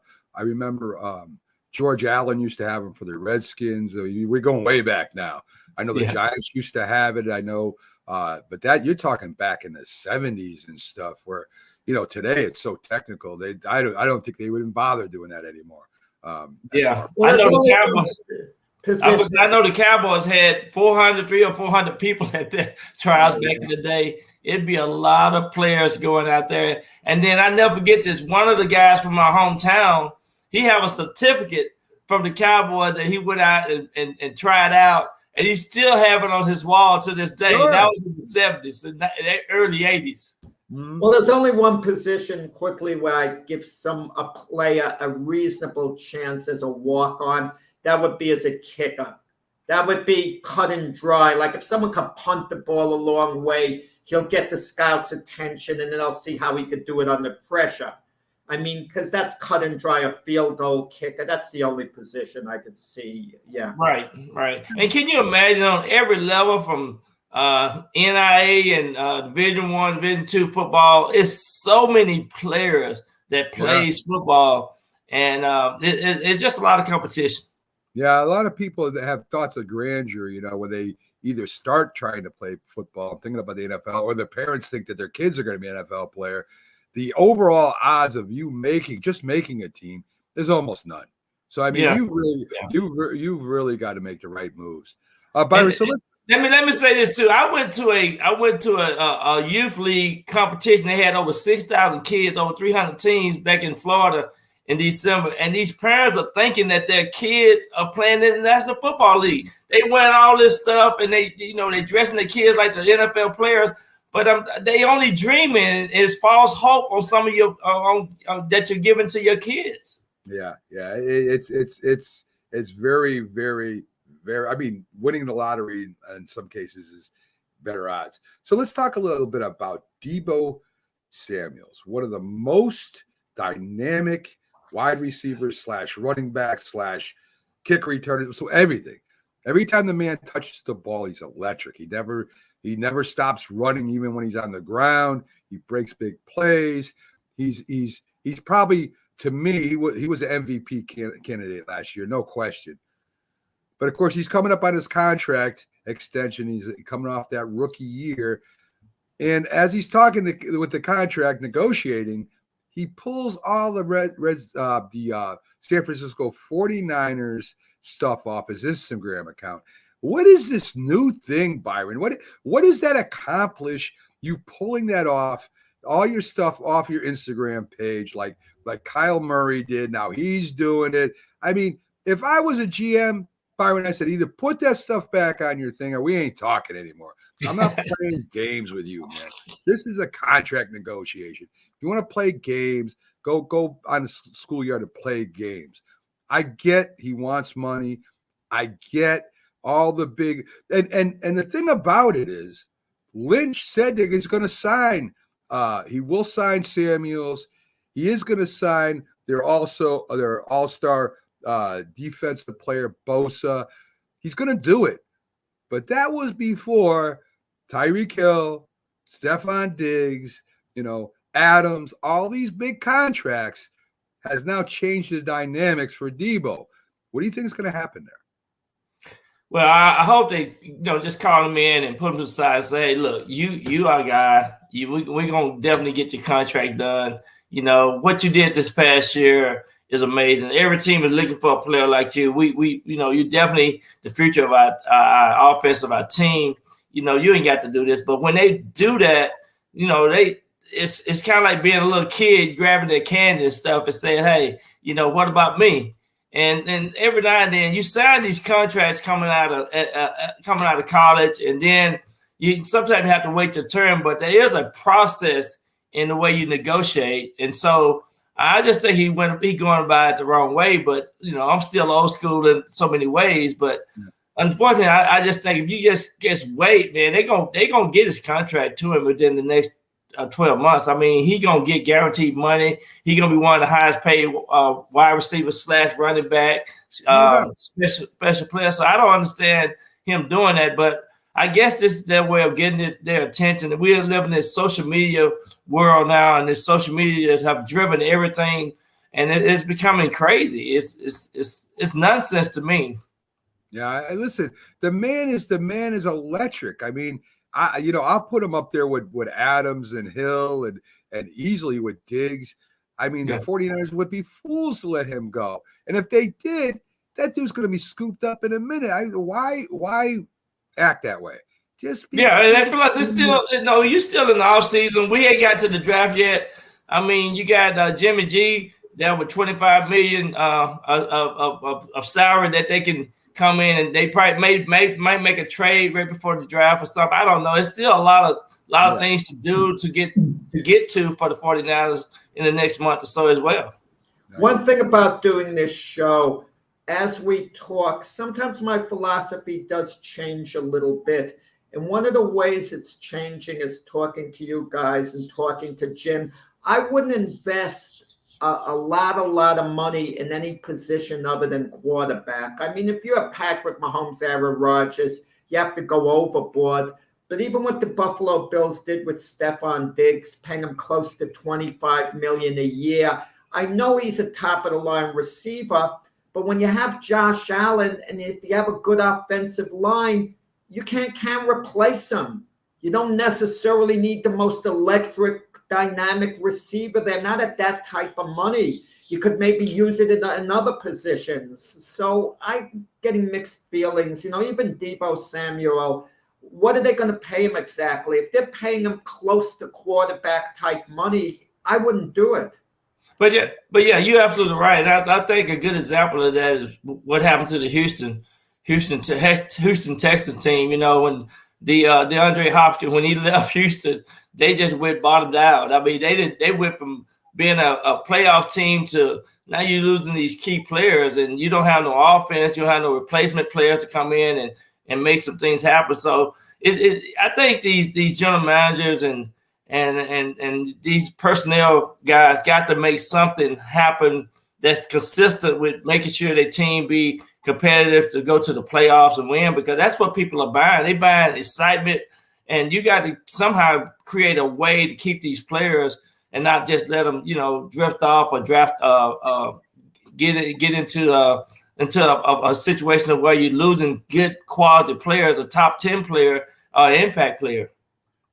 George Allen used to have them for the Redskins. We're going way back now. I know the Giants used to have it. I know, but that you're talking back in the 70s and stuff. Where today it's so technical. I don't think they wouldn't bother doing that anymore. I know the Cowboys. I know the Cowboys had 300 or 400 people at their trials back in the day. It'd be a lot of players going out there. And then I never forget this. One of the guys from my hometown, he have a certificate from the Cowboys that he went out and tried out, and he still have it on his wall to this day. Sure. That was in the 70s, the early 80s. Well, there's only one position quickly where I give a player a reasonable chance as a walk-on. That would be as a kicker. That would be cut and dry. Like if someone can punt the ball a long way, he'll get the scouts' attention, and then I'll see how he could do it under pressure. I mean, because that's cut and dry, a field goal kicker. That's the only position I could see. Yeah. Right. And can you imagine on every level from NIA and Division I, Division II football, it's so many players that plays football, and it's just a lot of competition. Yeah, a lot of people that have thoughts of grandeur, when they either start trying to play football, thinking about the NFL, or the parents think that their kids are going to be an NFL player. The overall odds of you making a team is almost none. So I mean, you've really got to make the right moves. Byron, let me say this too. I went to a youth league competition. They had over 6,000 kids, over 300 teams back in Florida in December, and these parents are thinking that their kids are playing in the National Football League. They wearing all this stuff, and they dressing their kids like the NFL players, but they only dreaming is false hope on some of your that you're giving to your kids. Yeah, it's very, very, very. I mean, winning the lottery in some cases is better odds. So let's talk a little bit about Deebo Samuels, one of the most dynamic wide receivers / running back / kick returners. So everything. Every time the man touches the ball, he's electric. He never stops running, even when he's on the ground. He breaks big plays. He's probably, to me, he was an MVP candidate last year, no question. But of course, he's coming up on his contract extension. He's coming off that rookie year, and as he's talking with the contract negotiating, he pulls all the San Francisco 49ers stuff off his Instagram account. What is this new thing, Byron? What does that accomplish? You pulling that off, all your stuff off your Instagram page, like Kyle Murray did. Now he's doing it. I mean, if I was a GM, Byron, I said either put that stuff back on your thing or we ain't talking anymore. I'm not playing games with you, man. This is a contract negotiation. If you want to play games, go on the schoolyard to play games. I get he wants money. I get all the big and the thing about it is Lynch said that he's going to sign. He will sign Samuels. He is going to sign their all-star defensive player Bosa. He's going to do it. But that was before Tyreek Hill, Stephon Diggs, Adams, all these big contracts has now changed the dynamics for Deebo. What do you think is going to happen there? Well, I hope they, just call him in and put him to the side and say, hey, look, you our guy. We're going to definitely get your contract done. What you did this past year is amazing. Every team is looking for a player like you. You're definitely the future of our offense, of our team. You ain't got to do this. But when they do that, it's kind of like being a little kid grabbing their candy and stuff and saying, hey, what about me? And every now and then you sign these contracts coming out of college, and then you sometimes have to wait your turn. But there is a process in the way you negotiate, and so I just think he going about it the wrong way. But I'm still old school in so many ways. But unfortunately, I just think if you just wait, man, they gonna get his contract to him within the next 12 months. I mean, he gonna get guaranteed money. He gonna be one of the highest paid wide receivers / running back, special players. So I don't understand him doing that. But I guess this is their way of getting their attention. We are living in this social media world now, and this social media have driven everything, and it's becoming crazy. It's nonsense to me. Yeah, listen, the man is electric. I mean, I'll put him up there with Adams and Hill and easily with Diggs. I mean, Yeah. The 49ers would be fools to let him go. And if they did, that dude's going to be scooped up in a minute. Why act that way? And plus it's still, you're still in the off season. We ain't got to the draft yet. I mean, you got Jimmy G there with $25 million of salary that they can come in, and they probably might make a trade right before the draft or something. I don't know. It's still a lot of things to do to get to for the 49ers in the next month or so as well. One thing about doing this show, as we talk, sometimes my philosophy does change a little bit. And one of the ways it's changing is talking to you guys and talking to Jim. I wouldn't invest a lot of money in any position other than quarterback. I mean, if you have Patrick Mahomes, Aaron Rodgers, you have to go overboard. But even what the Buffalo Bills did with Stephon Diggs, paying him close to $25 million a year, I know he's a top-of-the-line receiver, but when you have Josh Allen and if you have a good offensive line, you can't replace him. You don't necessarily need the most electric, dynamic receiver. They're not at that type of money. You could maybe use it in other positions. So I'm getting mixed feelings. Even Deebo Samuel, what are they going to pay him exactly? If they're paying him close to quarterback type money, I wouldn't do it. But yeah, you're absolutely right. I think a good example of that is what happened to the Houston Texans team. When the DeAndre Hopkins, when he left Houston, they just went bottomed out. I mean, they went from being a playoff team to now you're losing these key players, and you don't have no offense. You don't have no replacement players to come in and make some things happen. So I think these general managers and these personnel guys got to make something happen that's consistent with making sure their team be competitive to go to the playoffs and win, because that's what people are buying. They buying excitement, and you got to somehow create a way to keep these players and not just let them, drift off or draft, get into a situation of where you're losing good quality players, a top 10 player, impact player.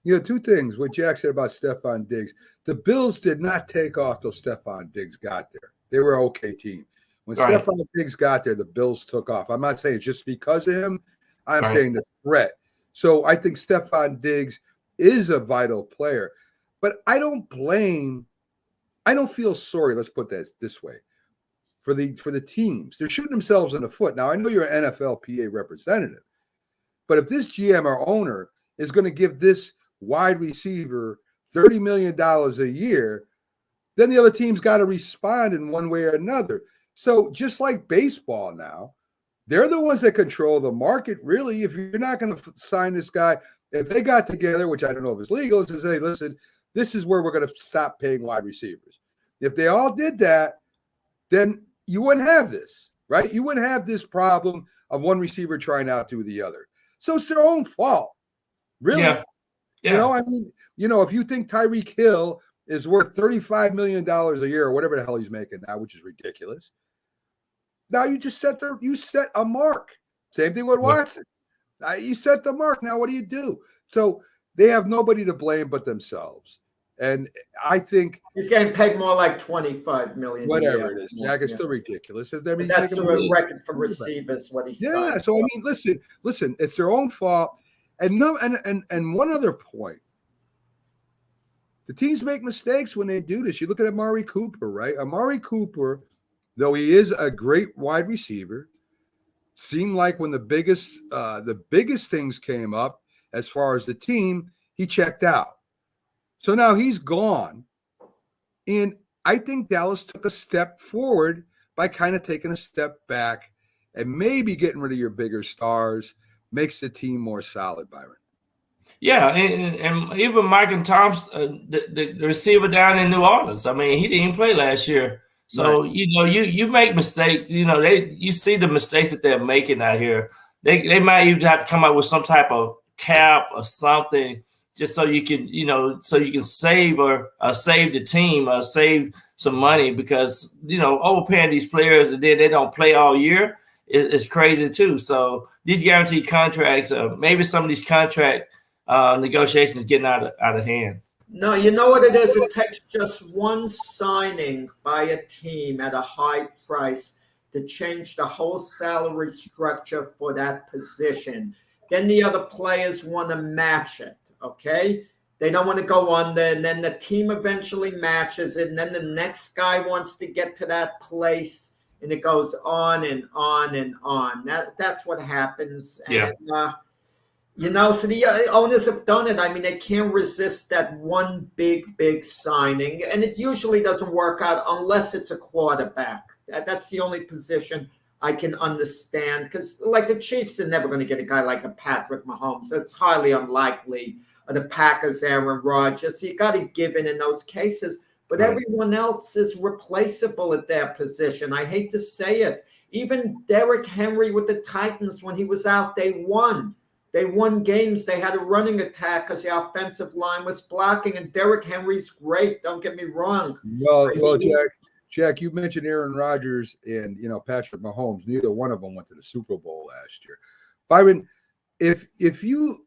Two things. What Jack said about Stephon Diggs. The Bills did not take off till Stephon Diggs got there. They were an okay team. When Stephon Diggs got there, the Bills took off. I'm not saying just because of him. I'm saying the threat. So I think Stephon Diggs is a vital player. But I don't feel sorry, let's put that this way, for the teams. They're shooting themselves in the foot. Now, I know you're an NFLPA representative, but if this GM or owner is going to give this wide receiver $30 million a year, then the other team's got to respond in one way or another. So just like baseball now, they're the ones that control the market, really. If you're not going to sign this guy, if they got together, which I don't know if it's legal, to say, listen, this is where we're going to stop paying wide receivers. If they all did that, then you wouldn't have this, right? You wouldn't have this problem of one receiver trying out to the other. So it's their own fault, really. Yeah. If you think Tyreek Hill is worth $35 million a year or whatever the hell he's making now, which is ridiculous. Now you just set a mark. Same thing with Watson. You set the mark. Now what do you do? So they have nobody to blame but themselves. And I think he's getting paid more like $25 million. Whatever it is, Jack, it's still ridiculous. That's the record for receivers. What he said. Yeah. So I mean, listen, it's their own fault. And one other point. The teams make mistakes when they do this. You look at Amari Cooper, right? Amari Cooper, though he is a great wide receiver, seemed like when the biggest things came up as far as the team, he checked out. So now he's gone. And I think Dallas took a step forward by kind of taking a step back and maybe getting rid of your bigger stars makes the team more solid, Byron. Yeah, and even Michael Thompson, the receiver down in New Orleans, I mean, he didn't even play last year. So, you make mistakes. You see the mistakes that they're making out here. They might even have to come up with some type of cap or something, just so you can, so you can save or save the team or save some money, because, overpaying these players and then they don't play all year is crazy too. So these guaranteed contracts, maybe some of these contract negotiations getting out of hand. No, you know what it is? It takes just one signing by a team at a high price to change the whole salary structure for that position. Then the other players want to match it, okay? They don't want to go under, and then the team eventually matches it, and then the next guy wants to get to that place, and it goes on and on and on. That's what happens. Yeah. And, so the owners have done it. I mean, they can't resist that one big signing, and it usually doesn't work out unless it's a quarterback. That's the only position I can understand, because like the Chiefs are never going to get a guy like a Patrick Mahomes. It's highly unlikely. The Packers, Aaron Rodgers. So you got to give in those cases. But everyone else is replaceable at their position. I hate to say it. Even Derrick Henry with the Titans, when he was out, they won. They won games. They had a running attack because the offensive line was blocking. And Derrick Henry's great. Don't get me wrong. Well, Jack, you mentioned Aaron Rodgers and Patrick Mahomes. Neither one of them went to the Super Bowl last year. Byron, if you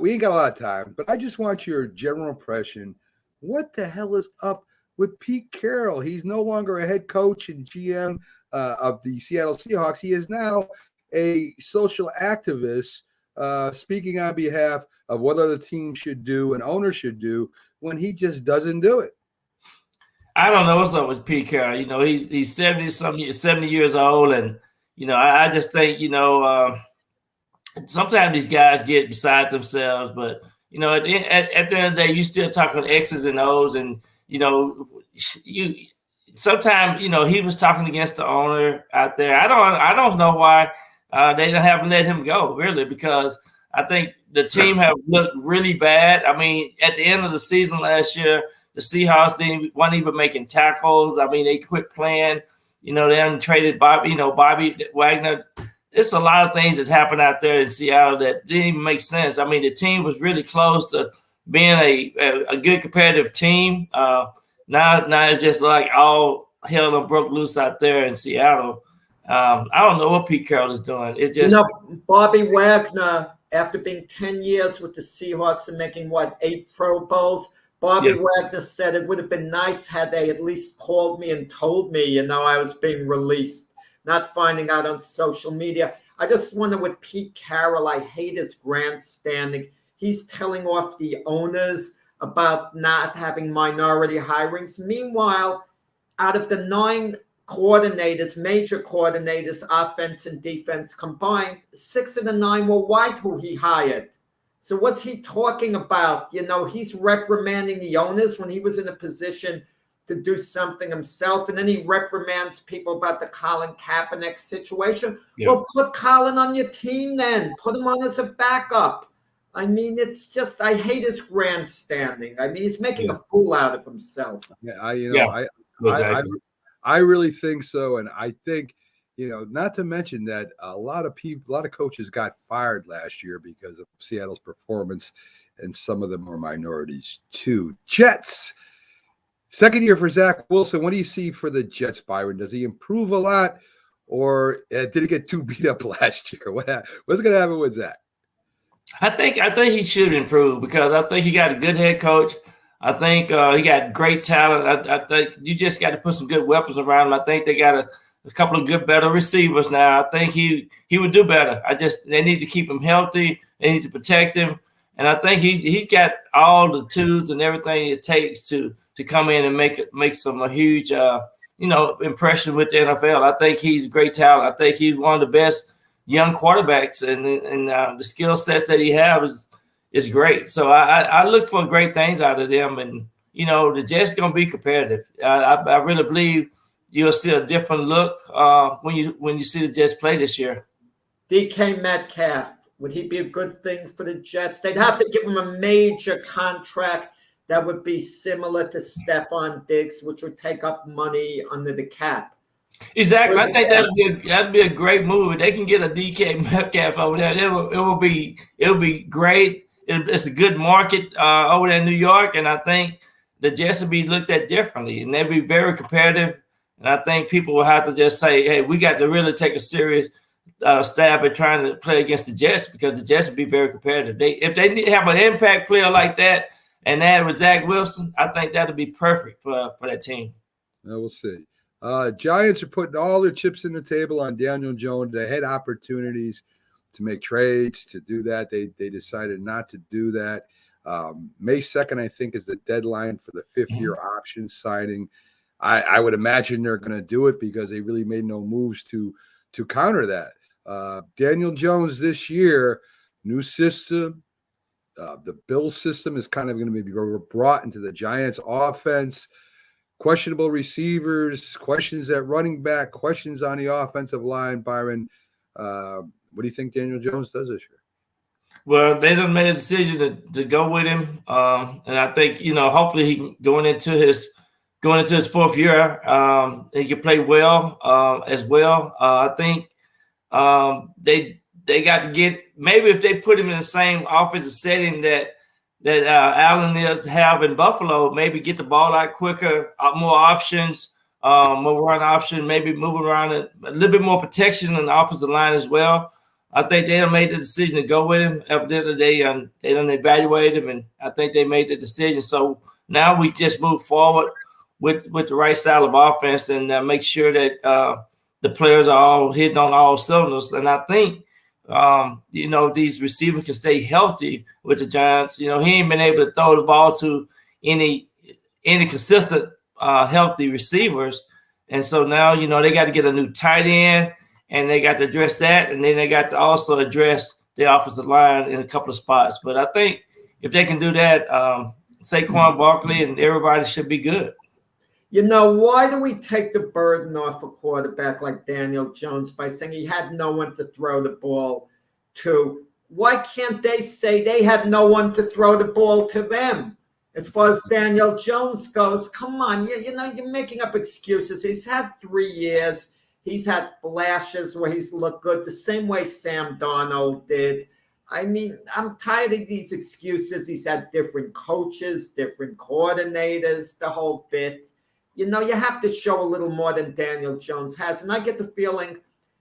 we ain't got a lot of time, but I just want your general impression. What the hell is up with Pete Carroll? He's no longer a head coach and GM of the Seattle Seahawks. He is now a social activist speaking on behalf of what other teams should do and owners should do when he just doesn't do it. I don't know what's up with Pete Carroll. He's 70 years old, and I just think sometimes these guys get beside themselves. But at the end of the day, you still talking X's and O's, and sometimes he was talking against the owner out there. I don't know why they haven't let him go, really, because I think the team have looked really bad. I mean, at the end of the season last year, the Seahawks weren't even making tackles. I mean, they quit playing. They haven't traded Bobby Wagner. It's a lot of things that happened out there in Seattle that didn't even make sense. I mean, the team was really close to being a good competitive team. Now it's just like all hell and broke loose out there in Seattle. I don't know what Pete Carroll is doing. It just Bobby Wagner, after being 10 years with the Seahawks and making 8 Pro Bowls, Bobby Wagner said it would have been nice had they at least called me and told me, I was being released, not finding out on social media. I just wonder with Pete Carroll, I hate his grandstanding. He's telling off the owners about not having minority hirings. Meanwhile, out of the 9 coordinators, major coordinators, offense and defense combined, 6 of the 9 were white who he hired. So what's he talking about? He's reprimanding the owners when he was in a position to do something himself, and then he reprimands people about the Colin Kaepernick situation. Yeah. Well, put Colin on your team then. Put him on as a backup. I mean, it's just, I hate his grandstanding. I mean, he's making a fool out of himself. Yeah, I really think so, and I think, not to mention that a lot of coaches got fired last year because of Seattle's performance, and some of them were minorities too. Jets, second year for Zach Wilson. What do you see for the Jets, Byron? Does he improve a lot, or did he get too beat up last year? What's going to happen with Zach? I think he should improve, because I think he got a good head coach. I think he got great talent. I think you just got to put some good weapons around him. I think they got a couple of better receivers now. I think he would do better. They need to keep him healthy. They need to protect him. And I think he got all the tools and everything it takes to come in and make some huge impression with the NFL. I think he's a great talent. I think he's one of the best young quarterbacks, and the skill sets that he has is great. So I look for great things out of them, and the Jets gonna be competitive. I really believe you'll see a different look when you see the Jets play this year. DK Metcalf, would he be a good thing for the Jets? They'd have to give him a major contract that would be similar to Stephon Diggs, which would take up money under the cap. Exactly. I think that'd be a great move. If they can get a DK Metcalf over there, it will be great. It's a good market over there in New York, and I think the Jets will be looked at differently, and they'll be very competitive. And I think people will have to just say, "Hey, we got to really take a serious stab at trying to play against the Jets because the Jets will be very competitive. If they have an impact player like that, and that with Zach Wilson, I think that'll be perfect for that team." We'll see. Giants are putting all their chips in the table on Daniel Jones. They had opportunities to make trades, to do that. They decided not to do that. May 2nd, I think, is the deadline for the 5th-year option signing. I would imagine they're going to do it because they really made no moves to counter that. Daniel Jones this year, new system. The Bill system is kind of going to be brought into the Giants offense. Questionable receivers, questions at running back, questions on the offensive line. Byron, what do you think Daniel Jones does this year? Well, they done made a decision to go with him, and I think hopefully he going into his 4th year, he can play well as well. I think they got to get maybe if they put him in the same offensive setting that Allen is have in Buffalo, maybe get the ball out quicker, more options, more run option, maybe moving around a little bit more protection on the offensive line as well. I think they have made the decision to go with him. Evidently, they done evaluated him, and I think they made the decision. So now we just move forward with the right style of offense and make sure that the players are all hitting on all cylinders. And I think these receivers can stay healthy with the Giants. He ain't been able to throw the ball to any consistent healthy receivers. And so now, they got to get a new tight end and they got to address that. And then they got to also address the offensive line in a couple of spots. But I think if they can do that, Saquon Barkley and everybody should be good. Why do we take the burden off a quarterback like Daniel Jones by saying he had no one to throw the ball to? Why can't they say they had no one to throw the ball to them? As far as Daniel Jones goes, come on, you're making up excuses. He's had 3 years. He's had flashes where he's looked good, the same way Sam Darnold did. I mean, I'm tired of these excuses. He's had different coaches, different coordinators, the whole bit. You have to show a little more than Daniel Jones has. And I get the feeling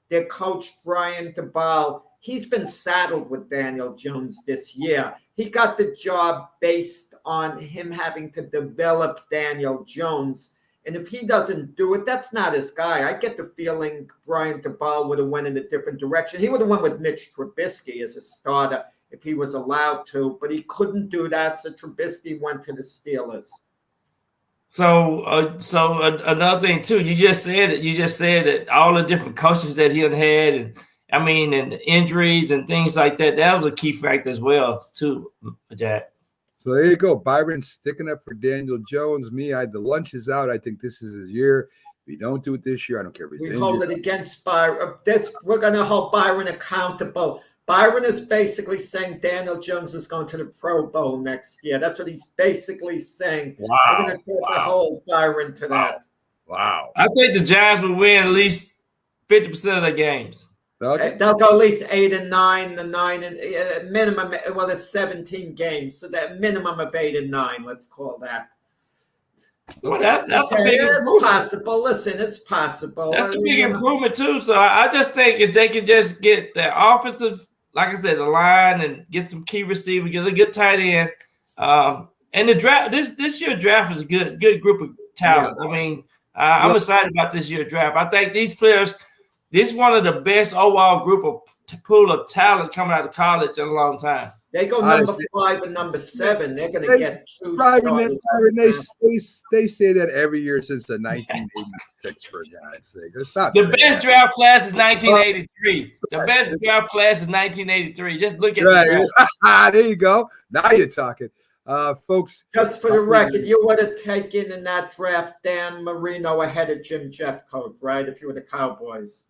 their coach, Brian Daboll, he's been saddled with Daniel Jones this year. He got the job based on him having to develop Daniel Jones. And if he doesn't do it, that's not his guy. I get the feeling Brian Daboll would have went in a different direction. He would have went with Mitch Trubisky as a starter if he was allowed to, but he couldn't do that. So Trubisky went to the Steelers. So another thing too, you just said that all the different coaches that he had, and and injuries and things like that, that was a key factor as well too, Jack. So there you go. Byron sticking up for Daniel Jones. Me, the lunch is out. I think this is his year. If you don't do it this year, I don't care if he's injured. Hold it against Byron. We're going to hold Byron accountable. Byron is basically saying Daniel Jones is going to the Pro Bowl next year. That's what he's basically saying. Wow. We're going to hold Byron to that. Wow. I think the Giants will win at least 50% of their games. Okay. They'll go at least 8 and 9, the 9 and minimum. Well, there's 17 games, so that minimum of 8 and 9. Let's call that. Well, that's a big it's improvement. Possible. Listen, it's possible. That's a big improvement too. So I just think if they can just get their offensive, like I said, the line and get some key receivers, get a good tight end, and the draft. This year's draft is a good group of talent. Yeah. I'm excited about this year's draft. I think these players. This is one of the best overall pool of talent coming out of college in a long time. They go number 5 and number 7. They're going to get 2 starters. They say that every year since the 1986 for God's sake. The best draft class is 1983. The best draft class is 1983. Just look at the draft. There you go. Now you're talking. Folks. Just for the record, you would have taken in that draft Dan Marino ahead of Jim Jeffcoat, right? If you were the Cowboys.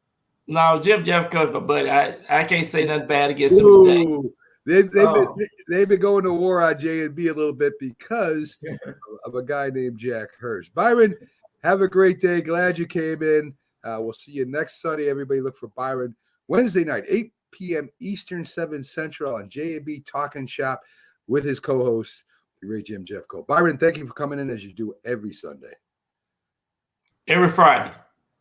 No, Jim Jeffcoat, but I can't say nothing bad against him today. They've been going to war on J&B a little bit because of a guy named Jack Hurst. Byron, have a great day. Glad you came in. We'll see you next Sunday. Everybody look for Byron Wednesday night, 8 p.m. Eastern, 7 Central on JAB Talking Shop with his co-host, the great Jim Jeffco. Byron, thank you for coming in as you do every Sunday. Every Friday.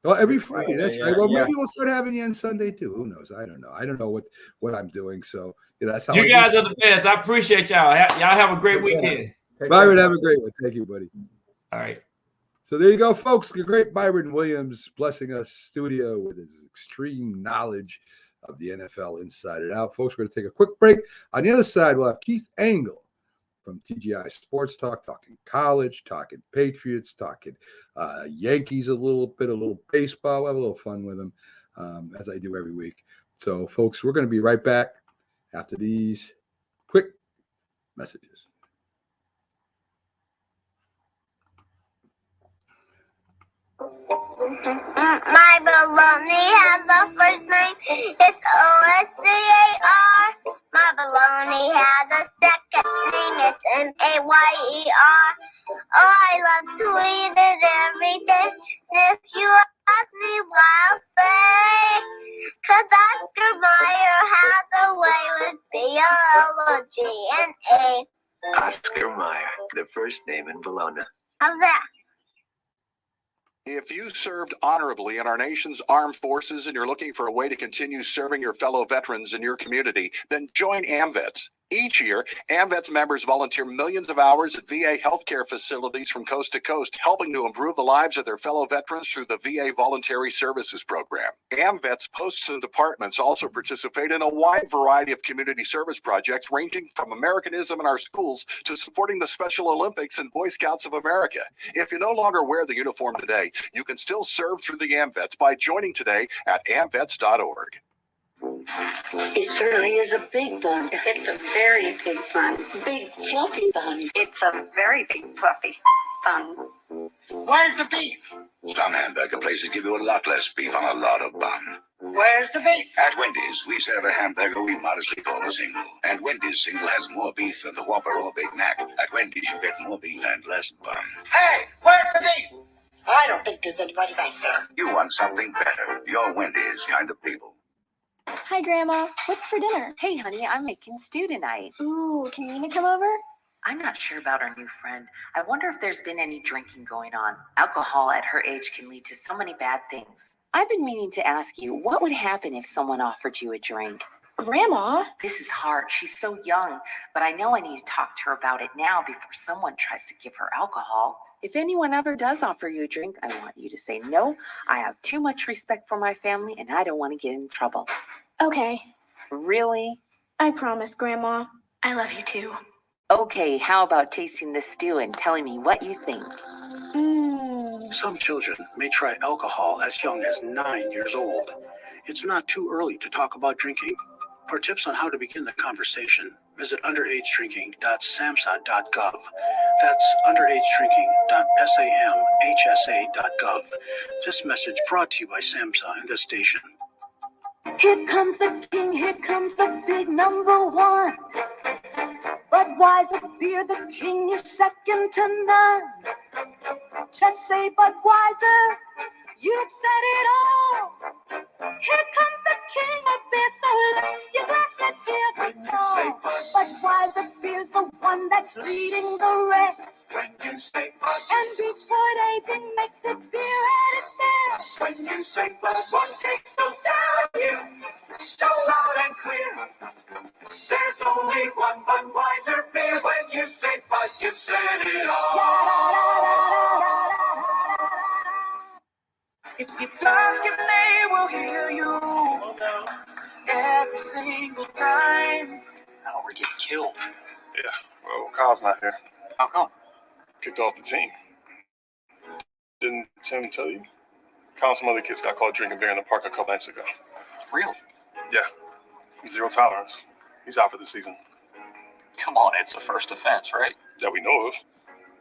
Oh, every Friday. That's right. Well, yeah. maybe we'll start having you on Sunday too. Who knows? I don't know. I don't know what I'm doing. So that's how You guys are the best. I appreciate y'all. Y'all have a great weekend. Byron, have a great one. Thank you, buddy. All right. So there you go, folks. The great Byron Williams blessing us studio with his extreme knowledge of the NFL inside and out. Folks, we're going to take a quick break. On the other side, we'll have Keith Engel from TGI Sports Talk, talking college, talking Patriots, talking Yankees a little baseball. We'll have a little fun with him, as I do every week. So, folks, we're going to be right back after these quick messages. My baloney has a first name, it's O-S-C-A-R. My baloney has a second name, it's M-A-Y-E-R. Oh, I love to eat it every day. And if you ask me why, I'll say, 'cause Oscar Mayer has a way with B-O-L-O-G-N-A. Oscar Mayer, the first name in Bologna. How's that? If you served honorably in our nation's armed forces and you're looking for a way to continue serving your fellow veterans in your community, then join AMVETS. Each year, AMVETS members volunteer millions of hours at VA healthcare facilities from coast to coast, helping to improve the lives of their fellow veterans through the VA Voluntary Services Program. AMVETS posts and departments also participate in a wide variety of community service projects, ranging from Americanism in our schools to supporting the Special Olympics and Boy Scouts of America. If you no longer wear the uniform today, you can still serve through the AMVETS by joining today at amvets.org. It certainly is a big bun. It's a very big bun. Big fluffy bun. It's a very big fluffy bun. Where's the beef? Some hamburger places give you a lot less beef on a lot of bun. Where's the beef? At Wendy's, we serve a hamburger we modestly call a single. And Wendy's single has more beef than the Whopper or Big Mac. At Wendy's, you get more beef and less bun. Hey, where's the beef? I don't think there's anybody back there. You want something better. You're Wendy's kind of people. Hi, Grandma. What's for dinner? Hey, honey, I'm making stew tonight. Ooh, can Nina come over? I'm not sure about our new friend. I wonder if there's been any drinking going on. Alcohol at her age can lead to so many bad things. I've been meaning to ask you, what would happen if someone offered you a drink? Grandma? This is hard. She's so young, but I know I need to talk to her about it now before someone tries to give her alcohol. If anyone ever does offer you a drink, I want you to say no. I have too much respect for my family, and I don't want to get in trouble. Okay. Really? I promise, Grandma. I love you too. Okay, how about tasting the stew and telling me what you think? Some children may try alcohol as young as 9 years old. It's not too early to talk about drinking. For tips on how to begin the conversation, visit underagedrinking.samhsa.gov. That's underagedrinking.samhsa.gov. This message brought to you by SAMHSA and this station. Here comes the king, here comes the big number one. Budweiser beer, the king is second to none. Just say Budweiser, you've said it all. Here comes the king of beer, so lift your glass, let's hear the call. Budweiser beer's the one that's leading the rest. When you say Bud, And Beechwood aging makes it beer at its best. when you say Bud, what takes so tell you? So loud and clear. There's only one Budweiser beer. When you say Bud, you've said it all. If you talk and they will hear you every single time. Now we're getting killed. Yeah, well, Kyle's not here. How come? Kicked off the team. Didn't Tim tell you? Kyle and some other kids got caught drinking beer in the park a couple nights ago. Really? Yeah. Zero tolerance. He's out for the season. Come on, it's a first offense, right? That we know of.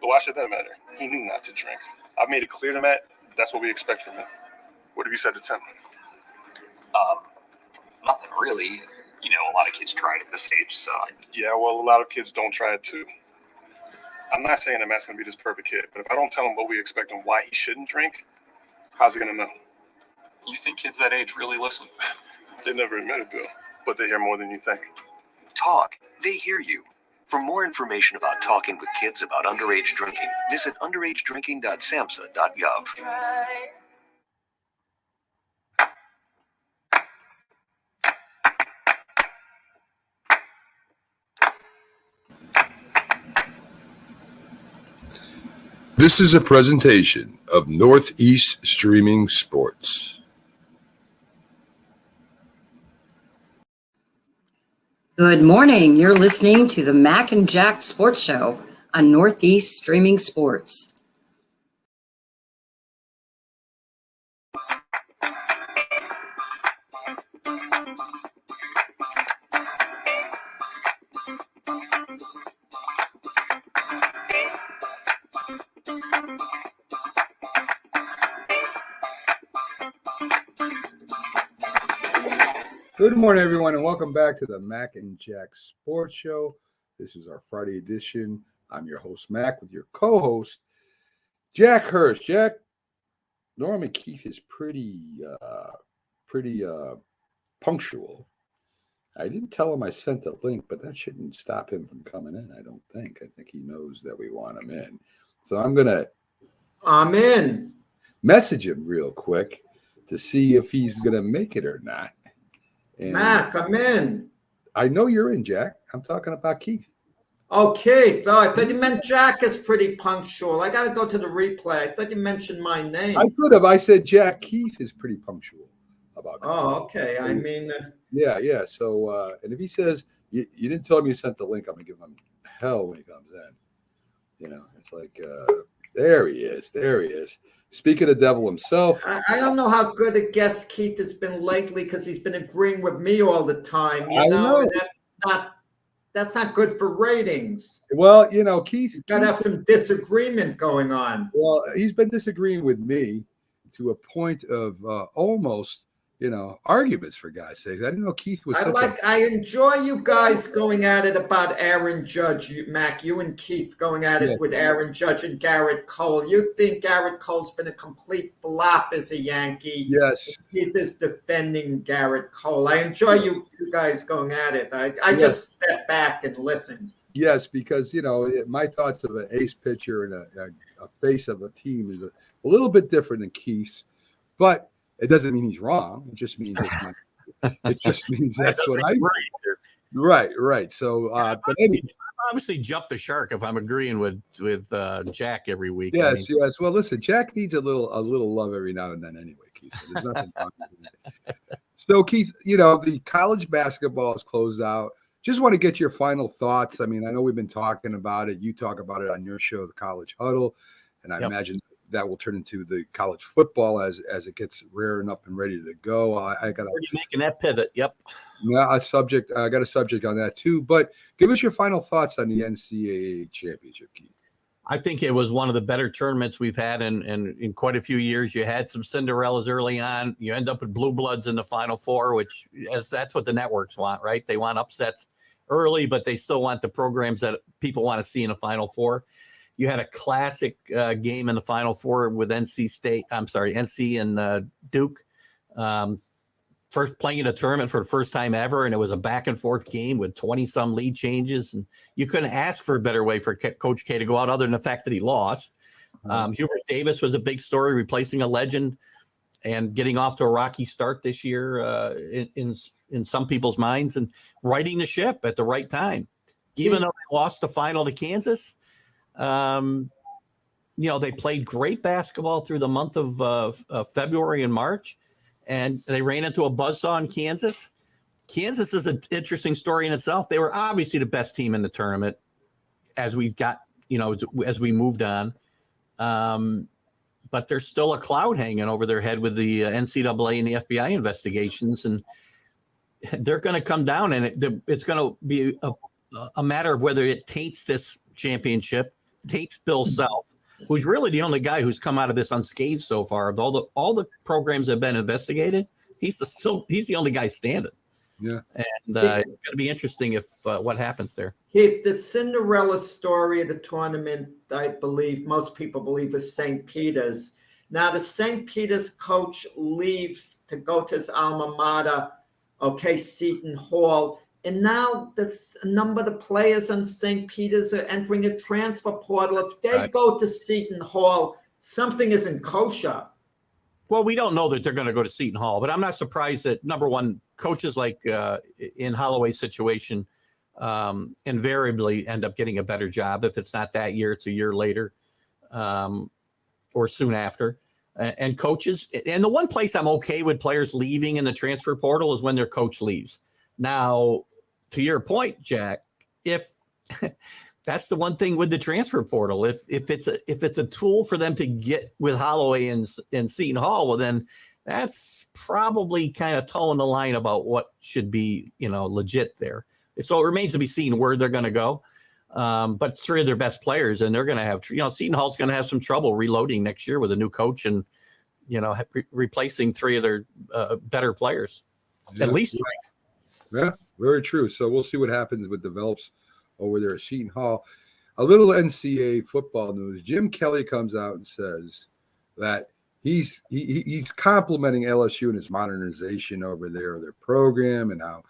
But why should that matter? He knew not to drink. I've made it clear to Matt, that's what we expect from him. What have you said to Tim? Nothing really. You know, a lot of kids try it at this age, so. Yeah, well, a lot of kids don't try it too. I'm not saying that Matt's going to be this perfect kid, but if I don't tell him what we expect and why he shouldn't drink, how's he going to know? You think kids that age really listen? They never admit it, Bill, but they hear more than you think. Talk. They hear you. For more information about talking with kids about underage drinking, visit underagedrinking.samhsa.gov. This is a presentation of Northeast Streaming Sports. Good morning. You're listening to the Mac and Jack Sports Show on Northeast Streaming Sports. Good morning, everyone, and welcome back to the Mac and Jack Sports Show. This is our Friday edition. I'm your host, Mac, with your co-host, Jack Hurst. Jack, Norman Keith is pretty punctual. I didn't tell him I sent the link, but that shouldn't stop him from coming in, I don't think. I think he knows that we want him in. So I'm in. Message him real quick to see if he's going to make it or not. And Mac, I'm in. I know you're in, Jack. I'm talking about Keith. Oh, Keith. Oh, I thought you meant Jack is pretty punctual. I got to go to the replay. I thought you mentioned my name. I could have. I said Jack Keith is pretty punctual about Keith. Oh, okay. I mean. Yeah. So, and if he says, you didn't tell me you sent the link, I'm going to give him hell when he comes in. You know, it's like, there he is. Speaking of the devil himself. I don't know how good a guest Keith has been lately because he's been agreeing with me all the time. You know. That's not good for ratings. Well, you know, Keith. Got to have some disagreement going on. Well, he's been disagreeing with me to a point of almost, arguments, for God's sake. I didn't know Keith was I enjoy you guys going at it about Aaron Judge, Mac. You and Keith going at it with Aaron Judge and Garrett Cole. You think Garrett Cole's been a complete flop as a Yankee. Yes. Keith is defending Garrett Cole. I enjoy you guys going at it. I just step back and listen. Yes, because, my thoughts of an ace pitcher and a face of a team is a little bit different than Keith's. But it doesn't mean he's wrong. It just means that's what I do. Right. So, but anyway, obviously jump the shark if I'm agreeing with Jack every week. Yes. Well, listen, Jack needs a little love every now and then, anyway, Keith. So there's nothing wrong with that. So, Keith, the college basketball is closed out. Just want to get your final thoughts. I mean, I know we've been talking about it. You talk about it on your show, The College Huddle, and I imagine that will turn into the college football as it gets rearing up and ready to go. I got already making that pivot. Yep. Yeah, I got a subject on that too. But give us your final thoughts on the NCAA championship, Keith. I think it was one of the better tournaments we've had in quite a few years. You had some Cinderellas early on. You end up with blue bloods in the Final Four, which that's what the networks want, right? They want upsets early, but they still want the programs that people want to see in a Final Four. You had a classic game in the Final Four with NC and Duke. First playing in a tournament for the first time ever, and it was a back and forth game with 20-some lead changes. And you couldn't ask for a better way for Coach K to go out other than the fact that he lost. Hubert Davis was a big story, replacing a legend and getting off to a rocky start this year in some people's minds and righting the ship at the right time. Even though they lost the final to Kansas, they played great basketball through the month of February and March, and they ran into a buzzsaw in Kansas. Kansas is an interesting story in itself. They were obviously the best team in the tournament as we got, as we moved on. But there's still a cloud hanging over their head with the NCAA and the FBI investigations, and they're going to come down, and it's going to be a matter of whether it taints this championship, taints Bill Self, who's really the only guy who's come out of this unscathed so far. Of all the programs that have been investigated, he's the only guy standing. Yeah, and it's going to be interesting if what happens there. If the Cinderella story of the tournament, I believe most people believe, is St. Peter's. Now the St. Peter's coach leaves to go to his alma mater, okay, Seton Hall. And now a number of the players on St. Peter's are entering a transfer portal. If they go to Seton Hall, something isn't kosher. Well, we don't know that they're going to go to Seton Hall, but I'm not surprised that, number one, coaches like in Holloway's situation invariably end up getting a better job. If it's not that year, it's a year later or soon after. And coaches, and the one place I'm okay with players leaving in the transfer portal is when their coach leaves. Now, to your point, Jack, if that's the one thing with the transfer portal, if it's a tool for them to get with Holloway and Seton Hall, well, then that's probably kind of towing the line about what should be, legit there. So it remains to be seen where they're going to go. But three of their best players, and they're going to have, Seton Hall's going to have some trouble reloading next year with a new coach and, replacing three of their better players, at least. Yeah, very true. So we'll see what happens with develops over there at Seton Hall. A little NCAA football news. Jim Kelly comes out and says that he's complimenting LSU and its modernization over there, their program, and how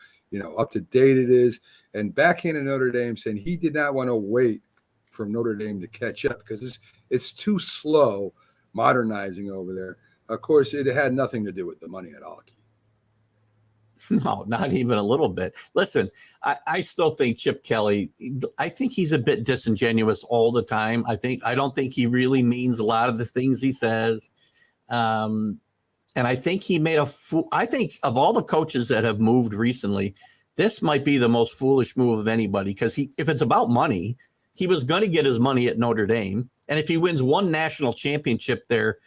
up to date it is, and backhanded Notre Dame, saying he did not want to wait for Notre Dame to catch up because it's too slow modernizing over there. Of course, it had nothing to do with the money at all. No, not even a little bit. Listen, I still think Chip Kelly, I think he's a bit disingenuous all the time. I don't think he really means a lot of the things he says. And I think he made a fool. I think of all the coaches that have moved recently, this might be the most foolish move of anybody, because if it's about money, he was going to get his money at Notre Dame. And if he wins one national championship there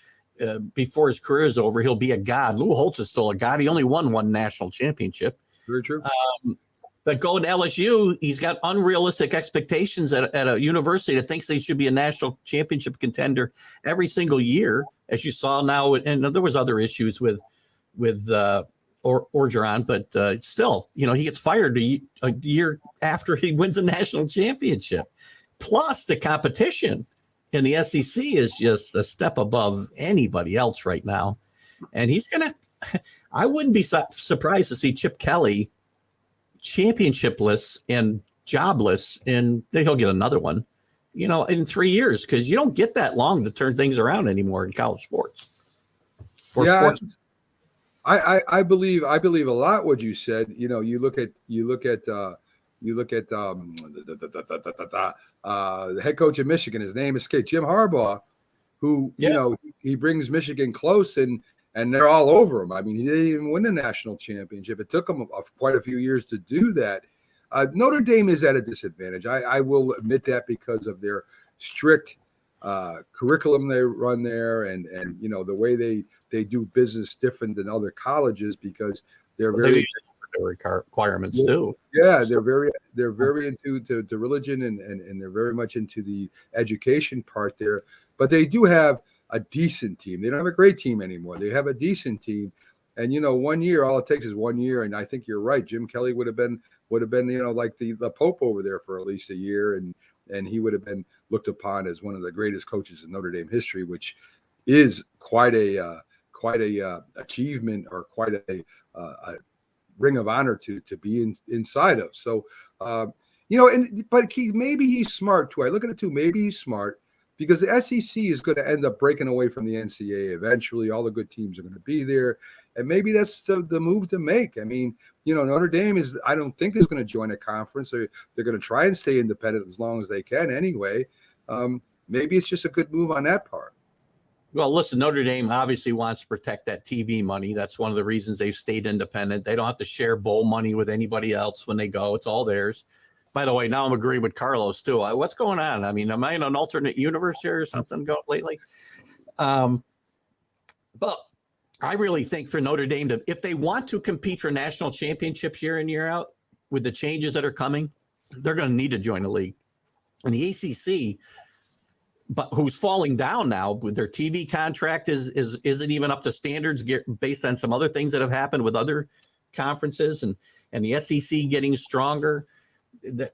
before his career is over, he'll be a god. Lou Holtz is still a god. He only won one national championship. Very true. But going to LSU, he's got unrealistic expectations at a university that thinks they should be a national championship contender every single year, as you saw now. And there was other issues with Orgeron, but still, he gets fired a year after he wins a national championship. Plus, the competition in the SEC is just a step above anybody else right now. And he's going to – I wouldn't be surprised to see Chip Kelly championshipless and jobless, and then he'll get another one, in 3 years, because you don't get that long to turn things around anymore in college sports. I believe a lot what you said. You look at the head coach of Michigan. His name escaped, Jim Harbaugh, who he brings Michigan close, and they're all over him. I mean, he didn't even win the national championship. It took him quite a few years to do that. Notre Dame is at a disadvantage. I will admit that, because of their strict curriculum they run there, and the way they do business different than other colleges, because they're very requirements too. Yeah, they're very into religion, and they're very much into the education part there. But they do have a decent team. They don't have a great team anymore. They have a decent team. And 1 year, all it takes is 1 year. And I think you're right. Jim Kelly would have been like the Pope over there for at least a year, and he would have been looked upon as one of the greatest coaches in Notre Dame history, which is quite a achievement, or quite a ring of honor to be inside of. So but maybe he's smart too. I look at it too. Maybe he's smart, because the SEC is going to end up breaking away from the NCAA eventually. All the good teams are going to be there, and maybe that's the move to make. I mean, Notre Dame I don't think is going to join a conference. They're going to try and stay independent as long as they can anyway. Maybe it's just a good move on that part. Well, listen, Notre Dame obviously wants to protect that TV money. That's one of the reasons they've stayed independent. They don't have to share bowl money with anybody else when they go. It's all theirs. By the way, now I'm agreeing with Carlos too. What's going on? I mean, am I in an alternate universe here or something lately? But I really think for Notre Dame if they want to compete for national championships year in, year out, with the changes that are coming, they're going to need to join a league. And the ACC, but who's falling down now with their TV contract isn't even up to standards based on some other things that have happened with other conferences, and the SEC getting stronger.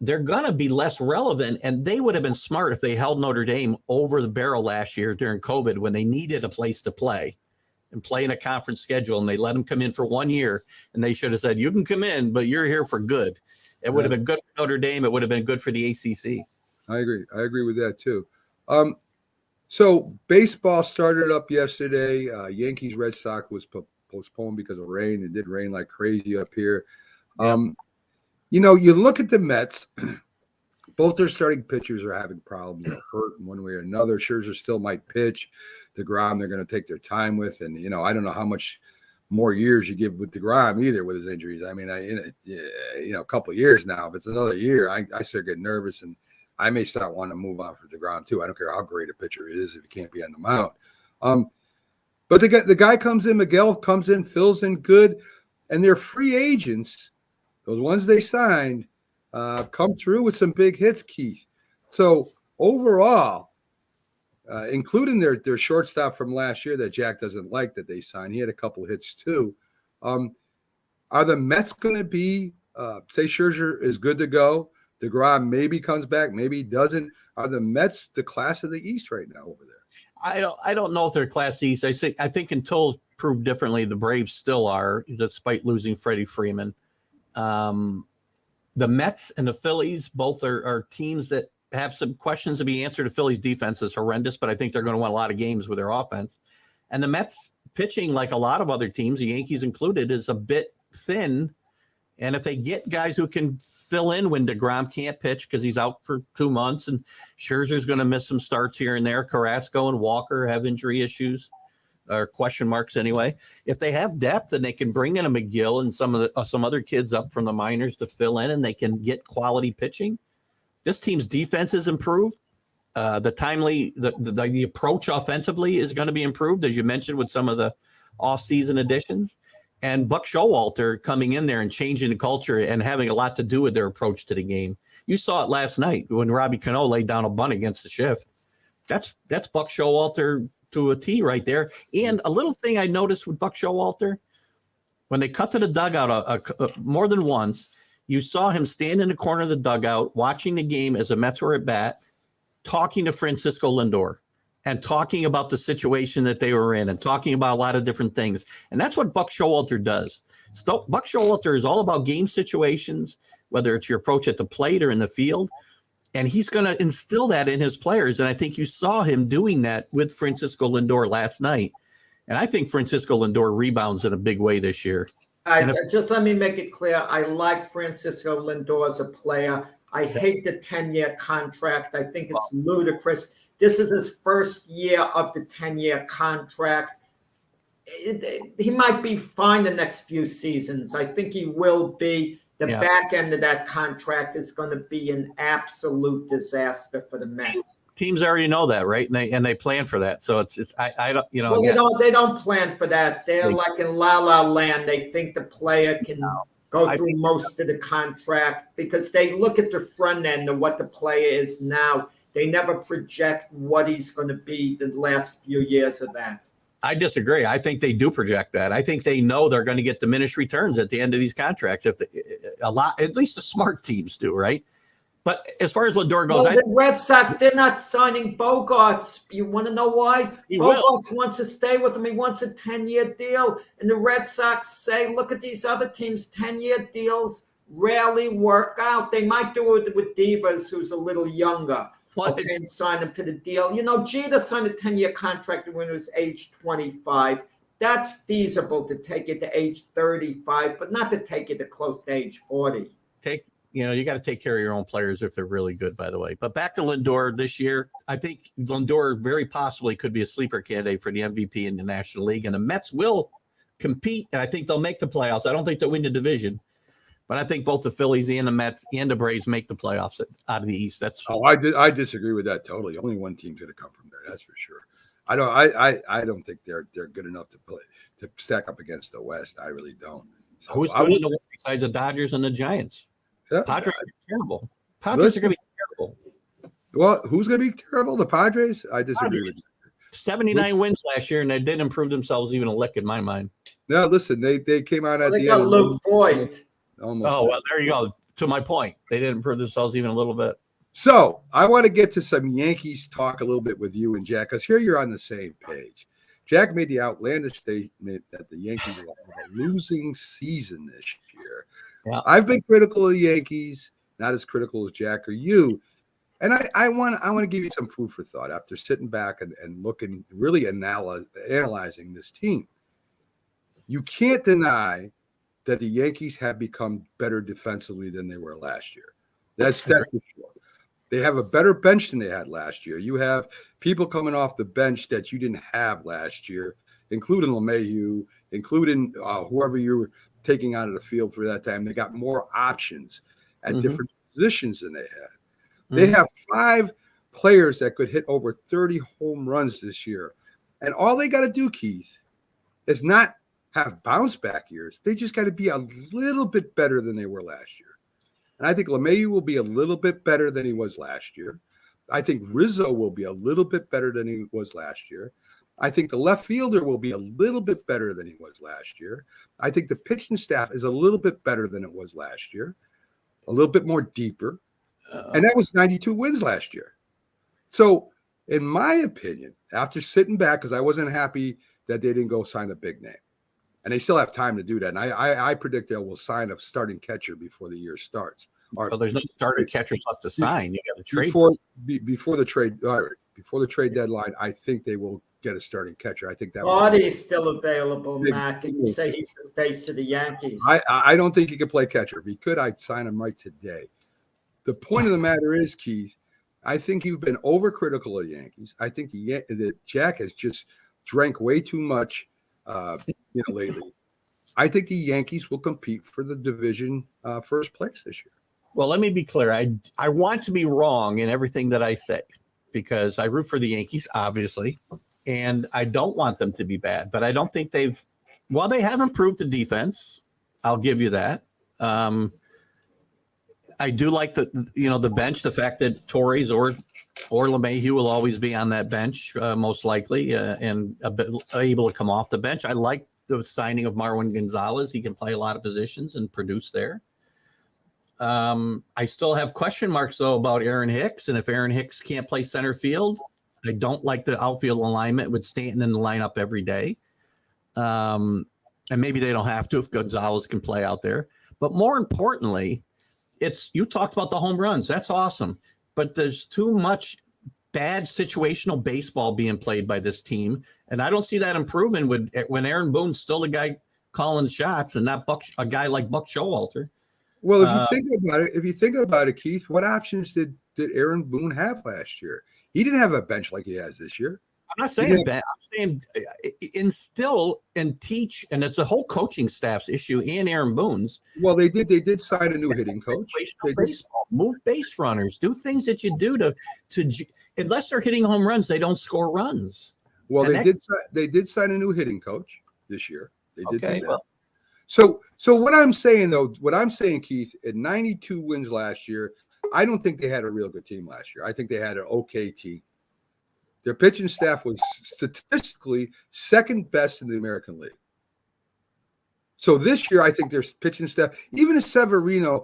they're going to be less relevant, and they would have been smart if they held Notre Dame over the barrel last year during COVID when they needed a place to play and play in a conference schedule, and they let them come in for 1 year, and they should have said, you can come in, but you're here for good. It would have been good for Notre Dame. It would have been good for the ACC. I agree. I agree with that too. So baseball started up yesterday. Yankees Red Sox was postponed because of rain. It did rain like crazy up here. You know, you look at the Mets, both their starting pitchers are having problems. They're hurt in one way or another. Scherzer still might pitch. DeGrom, they're going to take their time with. And, you know, I don't know how much more years you give with DeGrom either with his injuries. I mean, a couple of years now. If it's another year, I start getting nervous, and I may start wanting to move on for DeGrom too. I don't care how great a pitcher he is if he can't be on the mound. But the guy comes in, Miguel comes in, fills in good, and they're free agents. Those ones they signed come through with some big hits, Keith. So overall, including their shortstop from last year that Jack doesn't like that they signed, he had a couple hits too. Are the Mets going to be, say Scherzer is good to go, DeGrom maybe comes back, maybe he doesn't. Are the Mets the class of the East right now over there? I don't know if they're class East. I think until proved differently, the Braves still are, despite losing Freddie Freeman. The Mets and the Phillies both are teams that have some questions to be answered. The Phillies defense is horrendous, but I think they're going to win a lot of games with their offense. And the Mets pitching, like a lot of other teams, the Yankees included, is a bit thin. And if they get guys who can fill in when DeGrom can't pitch because he's out for 2 months, and Scherzer's going to miss some starts here and there, Carrasco and Walker have injury issues or question marks anyway. If they have depth and they can bring in a McGill and some other kids up from the minors to fill in, and they can get quality pitching, this team's defense is improved. The approach offensively is going to be improved, as you mentioned, with some of the off-season additions. And Buck Showalter coming in there and changing the culture and having a lot to do with their approach to the game. You saw it last night when Robbie Cano laid down a bunt against the shift. That's Buck Showalter to a T right there. And a little thing I noticed with Buck Showalter, when they cut to the dugout more than once, you saw him stand in the corner of the dugout, watching the game as the Mets were at bat, talking to Francisco Lindor and talking about the situation that they were in and talking about a lot of different things. And that's what Buck Showalter does. Buck Showalter is all about game situations, whether it's your approach at the plate or in the field. And he's going to instill that in his players. And I think you saw him doing that with Francisco Lindor last night. And I think Francisco Lindor rebounds in a big way this year. Just let me make it clear. I like Francisco Lindor as a player. I hate the 10-year contract. I think it's ludicrous. This is his first year of the 10-year contract. He might be fine the next few seasons. I think he will be. The back end of that contract is going to be an absolute disaster for the Mets. Teams already know that, right? And they plan for that. So I don't, you know. Well, they don't plan for that. They're like in La La Land. They think the player can go through most of the contract because they look at the front end of what the player is now. They never project what he's going to be the last few years of that. I disagree. I think they do project that. I think they know they're going to get diminished returns at the end of these contracts. At least the smart teams do, right? But as far as Lindor goes, the Red Sox, they're not signing Bogarts. You want to know why? Bogarts wants to stay with them. He wants a 10-year deal. And the Red Sox say, look at these other teams, 10-year deals rarely work out. They might do it with Divas, who's a little younger. Okay, and sign him to the deal. You know, Jeter signed a 10-year contract when he was age 25. That's feasible to take it to age 35, but not to take it to close to age 40. You got to take care of your own players if they're really good, by the way. But back to Lindor this year, I think Lindor very possibly could be a sleeper candidate for the MVP in the National League, and the Mets will compete, and I think they'll make the playoffs. I don't think they'll win the division. But I think both the Phillies and the Mets and the Braves make the playoffs out of the East. I disagree with that totally. Only one team's going to come from there. That's for sure. I don't think they're good enough to stack up against the West. I really don't. So who's going to win besides the Dodgers and the Giants? Yeah, Padres are terrible. Padres are going to be terrible. Well, who's going to be terrible? The Padres? I disagree with you. 79 wins last year, and they didn't improve themselves even a lick in my mind. No, listen, they came out at the got end. Luke Voigt. Almost. Oh, well, there you go. to my point. They didn't improve themselves even a little bit. So I want to get to some Yankees talk a little bit with you and Jack, because here you're on the same page. Jack made the outlandish statement that the Yankees will have a losing season this year. Yeah. I've been critical of the Yankees, not as critical as Jack or you. And I want to give you some food for thought after sitting back and looking, really analyzing this team. You can't deny that the Yankees have become better defensively than they were last year. That's for sure. They have a better bench than they had last year. You have people coming off the bench that you didn't have last year, including LeMahieu, including whoever you were taking out of the field for that time. They got more options at different positions than they had. They have 5 players that could hit over 30 home runs this year. And all they got to do, Keith, is not have bounce back years. They just got to be a little bit better than they were last year. And I think LeMahieu will be a little bit better than he was last year. I think Rizzo will be a little bit better than he was last year. I think the left fielder will be a little bit better than he was last year. I think the pitching staff is a little bit better than it was last year, a little bit more deeper. And that was 92 wins last year. So, in my opinion, after sitting back, because I wasn't happy that they didn't go sign a big name, and they still have time to do that. And I predict they will sign a starting catcher before the year starts. Well, there's no starting catchers left to sign. You got to trade before the trade. Before the trade deadline, I think they will get a starting catcher. I think that Audie's still available, Mac, and you say he's the face of the Yankees. I don't think he could play catcher. If he could, I'd sign him right today. The point of the matter is, Keith, I think you've been overcritical of the Yankees. I think that Jack has just drank way too much, lately. I think the Yankees will compete for the division first place this year. Well, let me be clear. I want to be wrong in everything that I say because I root for the Yankees, obviously, and I don't want them to be bad. But I don't think they have improved the defense. I'll give you that. I do like the bench, the fact that Torres or LeMahieu will always be on that bench, most likely, and able to come off the bench. I like the signing of Marwin Gonzalez. He can play a lot of positions and produce there. I still have question marks, though, about Aaron Hicks. And if Aaron Hicks can't play center field, I don't like the outfield alignment with Stanton in the lineup every day. And maybe they don't have to if Gonzalez can play out there. But more importantly, you talked about the home runs. That's awesome. But there's too much bad situational baseball being played by this team. And I don't see that improving when Aaron Boone's still the guy calling shots and not a guy like Buck Showalter. Well, if you think about it, Keith, what options did Aaron Boone have last year? He didn't have a bench like he has this year. I'm not saying that. I'm saying instill and teach, and it's a whole coaching staff's issue and Aaron Boone's. Well, they did sign a new hitting coach. Baseball, move base runners, do things that you do to unless they're hitting home runs, they don't score runs. Well, they did sign a new hitting coach this year. They did do that. Well, So what I'm saying, Keith, at 92 wins last year, I don't think they had a real good team last year. I think they had an okay team. Their pitching staff was statistically second best in the American League. So this year, I think their pitching staff, even if Severino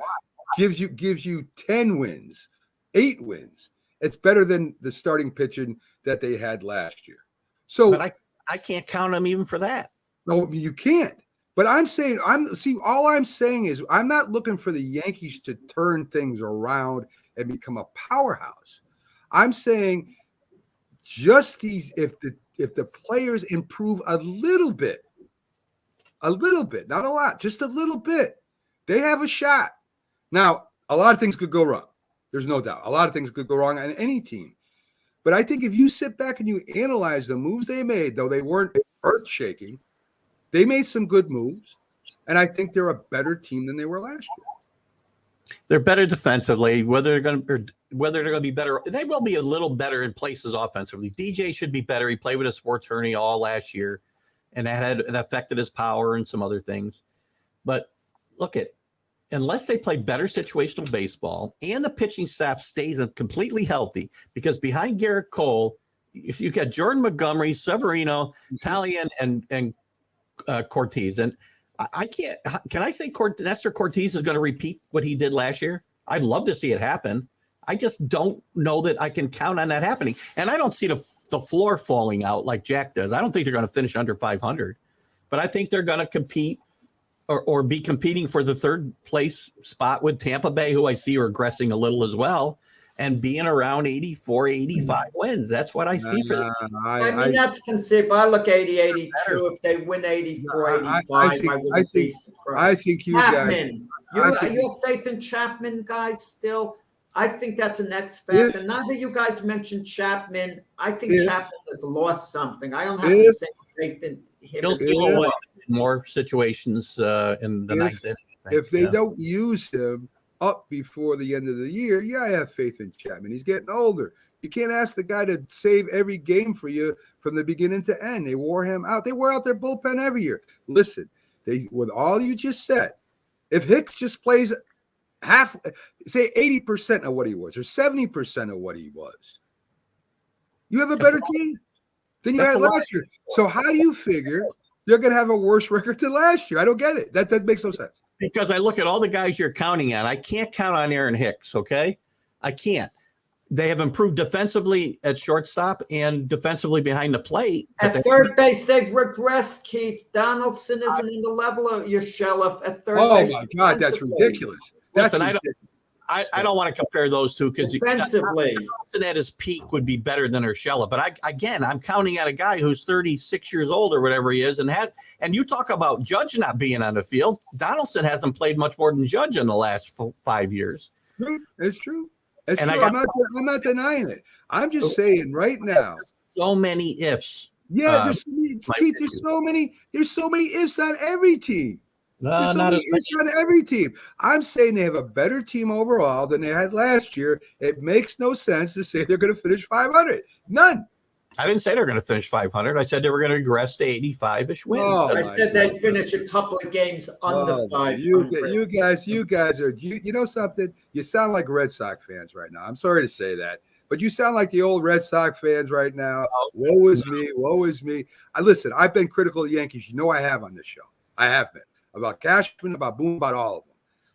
gives you 10 wins, 8 wins, it's better than the starting pitching that they had last year. So, but I can't count them even for that. No, you can't. But all I'm saying is I'm not looking for the Yankees to turn things around and become a powerhouse. I'm saying just if the players improve a little bit, not a lot, just a little bit, they have a shot. Now, a lot of things could go wrong. There's no doubt. A lot of things could go wrong on any team. But I think if you sit back and you analyze the moves they made, though they weren't earth-shaking, they made some good moves, and I think they're a better team than they were last year. They're better defensively. Whether they're going to be better, they will be a little better in places offensively. DJ should be better. He played with a sports hernia all last year, and that affected his power and some other things. But look unless they play better situational baseball and the pitching staff stays completely healthy, because behind Garrett Cole, if you got Jordan Montgomery, Severino, Talion, and Cortez. And I can't. Can I say Nestor Cortez is going to repeat what he did last year? I'd love to see it happen. I just don't know that I can count on that happening. And I don't see the floor falling out like Jack does. I don't think they're going to finish under 500, but I think they're going to compete or be competing for the third place spot with Tampa Bay, who I see are regressing a little as well, and being around 84, 85 wins. That's what I see for this. I mean, that's conceivable. I look 80, 82. If they win 84, 85, I wouldn't be surprised. I think you Chapman, guys. you have faith in Chapman, guys, still? I think that's an X factor. Neither you guys mentioned Chapman. I think Chapman has lost something. I don't have the same faith in him. He'll see more situations in the ninth inning. If they don't use him up before the end of the year, I have faith in Chapman. He's getting older. You can't ask the guy to save every game for you from the beginning to end. They wore him out. They wore out their bullpen every year. Listen, with all you just said, if Hicks just plays half, say 80% of what he was or 70% of what he was, you have a better team than you had last year. So how do you figure they're going to have a worse record than last year? I don't get it. That makes no sense. Because I look at all the guys you're counting on. I can't count on Aaron Hicks, okay? I can't. They have improved defensively at shortstop and defensively behind the plate. At third base, they've regressed, Keith. Donaldson isn't in the level of your Shelf at third base. Oh, my God, that's ridiculous. Listen, I don't want to compare those two because defensively, Donaldson at his peak would be better than Urshela. But I'm counting on a guy who's 36 years old or whatever he is, and you talk about Judge not being on the field. Donaldson hasn't played much more than Judge in the last 5 years. It's true. It's true. I'm not denying it. I'm just saying right now. So many ifs. Yeah, there's so many ifs on every team. No, not as ifs on every team. I'm saying they have a better team overall than they had last year. It makes no sense to say they're going to finish 500. None. I didn't say they were going to finish 500. I said they were going to regress to 85-ish wins. I said they'd finish a couple of games under 500. You guys are. You know something? You sound like Red Sox fans right now. I'm sorry to say that, but you sound like the old Red Sox fans right now. Woe is me. Woe is me. Listen, I've been critical of the Yankees. You know I have on this show. I have been. About Cashman, about Boone, about all of them.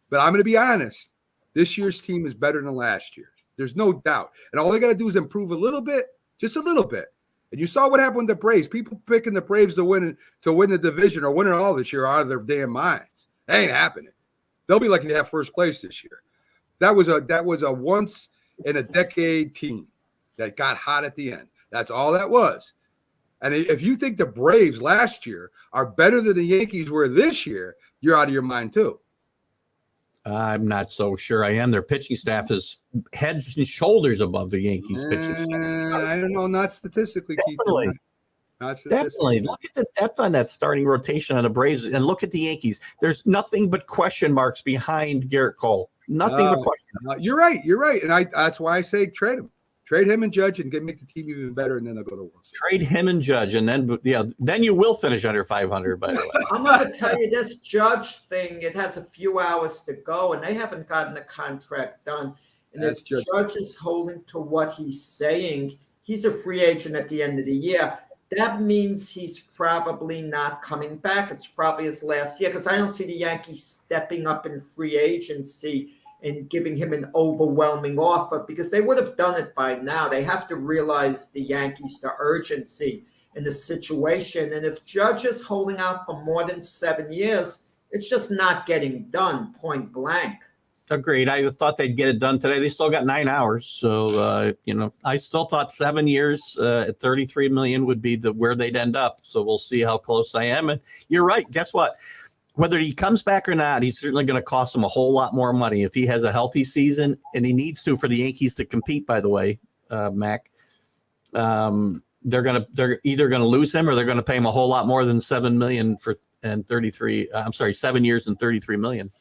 But I'm going to be honest. This year's team is better than last year's. There's no doubt. And all they got to do is improve a little bit, just a little bit. And you saw what happened with the Braves. People picking the Braves to win the division or win it all this year out of their damn minds. That ain't happening. They'll be lucky to have first place this year. That was a once in a decade team that got hot at the end. That's all that was. And if you think the Braves last year are better than the Yankees were this year, you're out of your mind too. I'm not so sure I am. Their pitching staff is heads and shoulders above the Yankees pitching staff. I don't know, not statistically. Definitely. Not statistically. Definitely. Look at the depth on that starting rotation on the Braves and look at the Yankees. There's nothing but question marks behind Garrett Cole. Nothing but question marks. You're right. You're right. And that's why I say trade him. Trade him and Judge and make the team even better, and then they'll go to World Series. Trade him and Judge, and then you will finish under 500, by the way. I'm going to tell you this Judge thing, it has a few hours to go, and they haven't gotten the contract done. And if Judge is holding to what he's saying, he's a free agent at the end of the year. That means he's probably not coming back. It's probably his last year because I don't see the Yankees stepping up in free agency and giving him an overwhelming offer because they would have done it by now. They have to realize the Yankees, the urgency in the situation. And if Judge is holding out for more than 7 years, it's just not getting done, point blank. Agreed. I thought they'd get it done today. They still got 9 hours. So, I still thought 7 years at $33 million would be where they'd end up. So we'll see how close I am. And you're right. Guess what? Whether he comes back or not, he's certainly going to cost them a whole lot more money if he has a healthy season, and he needs to for the Yankees to compete. By the way, Mac, they're either going to lose him or they're going to pay him a whole lot more than $7 million and 33. 7 years and $33 million.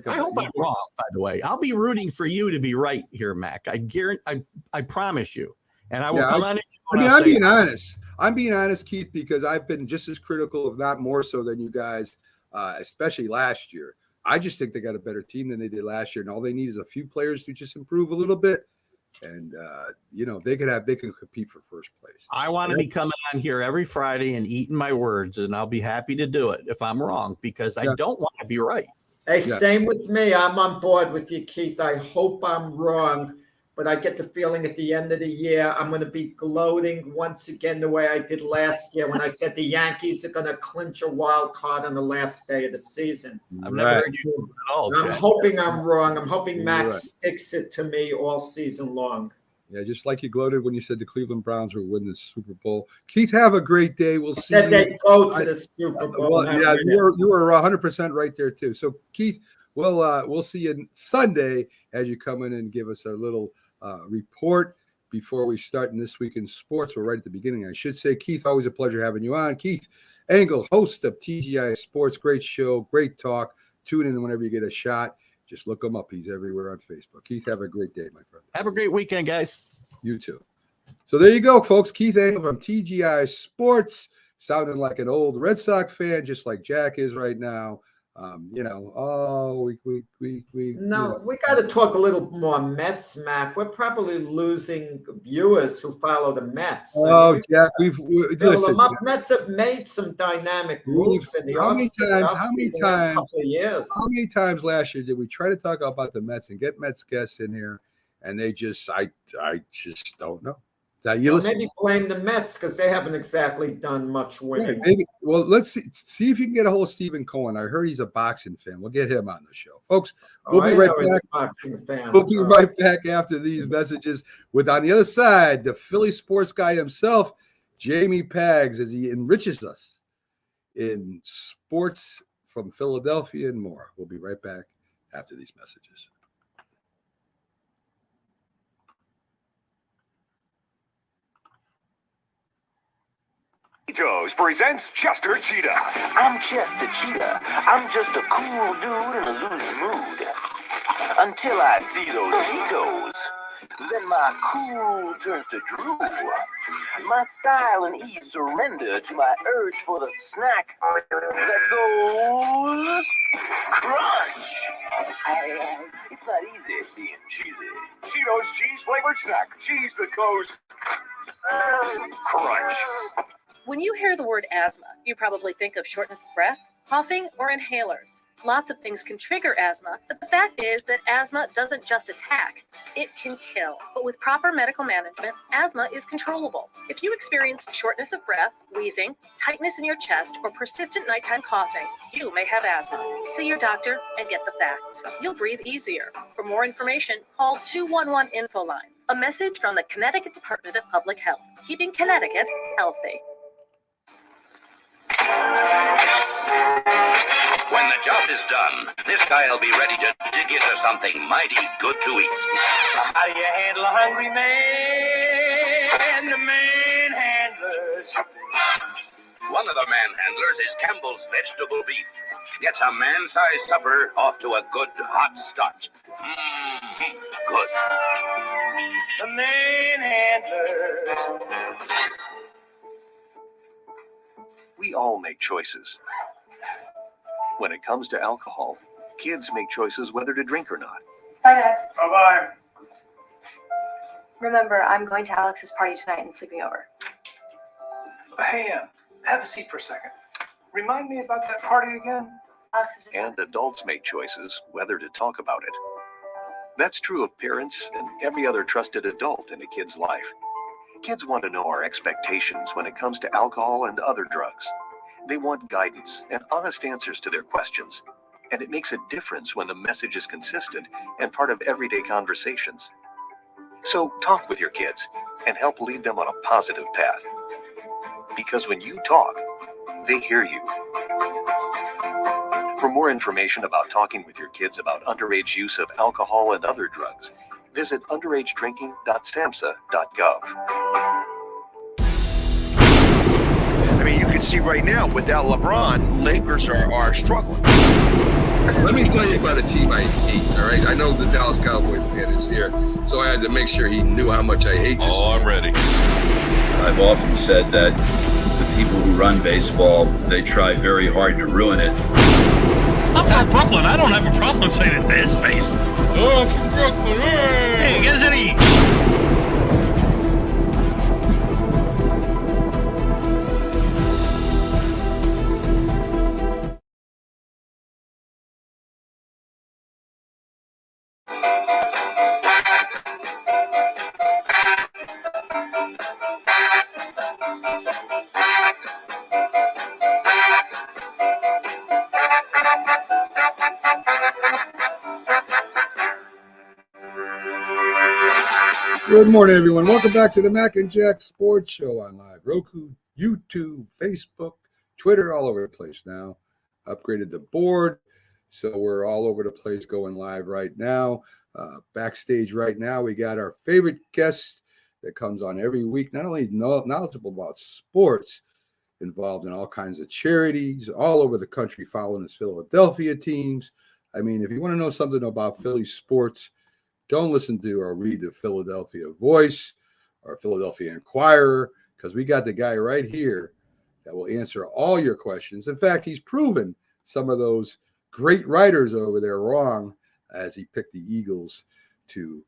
I hope I'm wrong. By the way, I'll be rooting for you to be right here, Mac. I guarantee. I promise you. And I will come on. I'm being honest. I'm being honest, Keith, because I've been just as critical, if not more so, than you guys. Especially last year. I just think they got a better team than they did last year, and all they need is a few players to just improve a little bit. and they can compete for first place. I want to be coming on here every Friday and eating my words, and I'll be happy to do it if I'm wrong, because I don't want to be right. Hey, same with me. I'm on board with you, Keith. I hope I'm wrong, but I get the feeling at the end of the year, I'm going to be gloating once again the way I did last year when I said the Yankees are going to clinch a wild card on the last day of the season. I've never heard you at all, I'm Jack. hoping I'm wrong. I'm hoping Max sticks it to me all season long. Yeah, just like you gloated when you said the Cleveland Browns will win the Super Bowl. Keith, have a great day. We'll see you. Said they go to the Super Bowl. Well, yeah, you were 100% right there too. So, Keith, we'll see you Sunday as you come in and give us a little report before we start in This Week in Sports. We're right at the beginning, I should say. Keith, always a pleasure having you on. Keith Engel, host of TGI Sports. Great show, great talk. Tune in whenever you get a shot. Just look him up. He's everywhere on Facebook. Keith, have a great day, my friend. Have a great weekend, guys. You too. So there you go, folks. Keith Engel from TGI Sports, sounding like an old Red Sox fan, just like Jack is right now. We got to talk a little more Mets, Mac. We're probably losing viewers who follow the Mets. Oh, Jack, listen. Mets have made some dynamic moves in the How many times last year did we try to talk about the Mets and get Mets guests in here, and they just, I just don't know. Maybe blame the Mets because they haven't exactly done much winning. Maybe. Well, let's see if you can get a hold of Stephen Cohen. I heard he's a boxing fan. We'll get him on the show, folks. We'll be right back. We'll be right back after these messages with, on the other side, the Philly sports guy himself, Jamie Pags, as he enriches us in sports from Philadelphia and more. We'll be right back after these messages. Joe's presents Chester Cheetah. I'm Chester Cheetah. I'm just a cool dude in a loose mood. Until I see those Cheetos. Then my cool turns to drool. My style and ease surrender to my urge for the snack that goes crunch. It's not easy being cheesy. Cheetos cheese-flavored snack. Cheese that goes crunch. When you hear the word asthma, you probably think of shortness of breath, coughing, or inhalers. Lots of things can trigger asthma, but the fact is that asthma doesn't just attack, it can kill. But with proper medical management, asthma is controllable. If you experience shortness of breath, wheezing, tightness in your chest, or persistent nighttime coughing, you may have asthma. See your doctor and get the facts. You'll breathe easier. For more information, call 211-INFO-LINE. A message from the Connecticut Department of Public Health, keeping Connecticut healthy. When the job is done, this guy'll be ready to dig into something mighty good to eat. How do you handle a hungry man? The manhandlers. One of the manhandlers is Campbell's vegetable beef. Gets a man-sized supper off to a good hot start. Good. The manhandlers. We all make choices. When it comes to alcohol, kids make choices whether to drink or not. Bye, Dad. Bye-bye. Remember, I'm going to Alex's party tonight and sleeping over. Hey, have a seat for a second. Remind me about that party again? And adults make choices whether to talk about it. That's true of parents and every other trusted adult in a kid's life. Kids want to know our expectations when it comes to alcohol and other drugs. They want guidance and honest answers to their questions. And it makes a difference when the message is consistent and part of everyday conversations. So talk with your kids and help lead them on a positive path. Because when you talk, they hear you. For more information about talking with your kids about underage use of alcohol and other drugs, visit underagedrinking.samhsa.gov. I mean, you can see right now, without LeBron, Lakers are struggling. Let me tell you about a team I hate, all right? I know the Dallas Cowboy fan is here, so I had to make sure he knew how much I hate this team. I'm ready. I've often said that the people who run baseball, they try very hard to ruin it. I'm from Brooklyn. I don't have a problem saying it to his face. Oh, I'm from Brooklyn. Hey, you guys any Good morning, everyone. Welcome back to the Mac and Jack Sports Show on live Roku, YouTube, Facebook, Twitter, all over the place now. Upgraded the board, so we're all over the place going live right now. Backstage right now, we got our favorite guest that comes on every week, not only knowledgeable about sports, involved in all kinds of charities all over the country following his Philadelphia teams. I mean, if you want to know something about Philly sports, don't listen to or read the Philadelphia Voice or Philadelphia Inquirer, because we got the guy right here that will answer all your questions. In fact, he's proven some of those great writers over there wrong, as he picked the Eagles to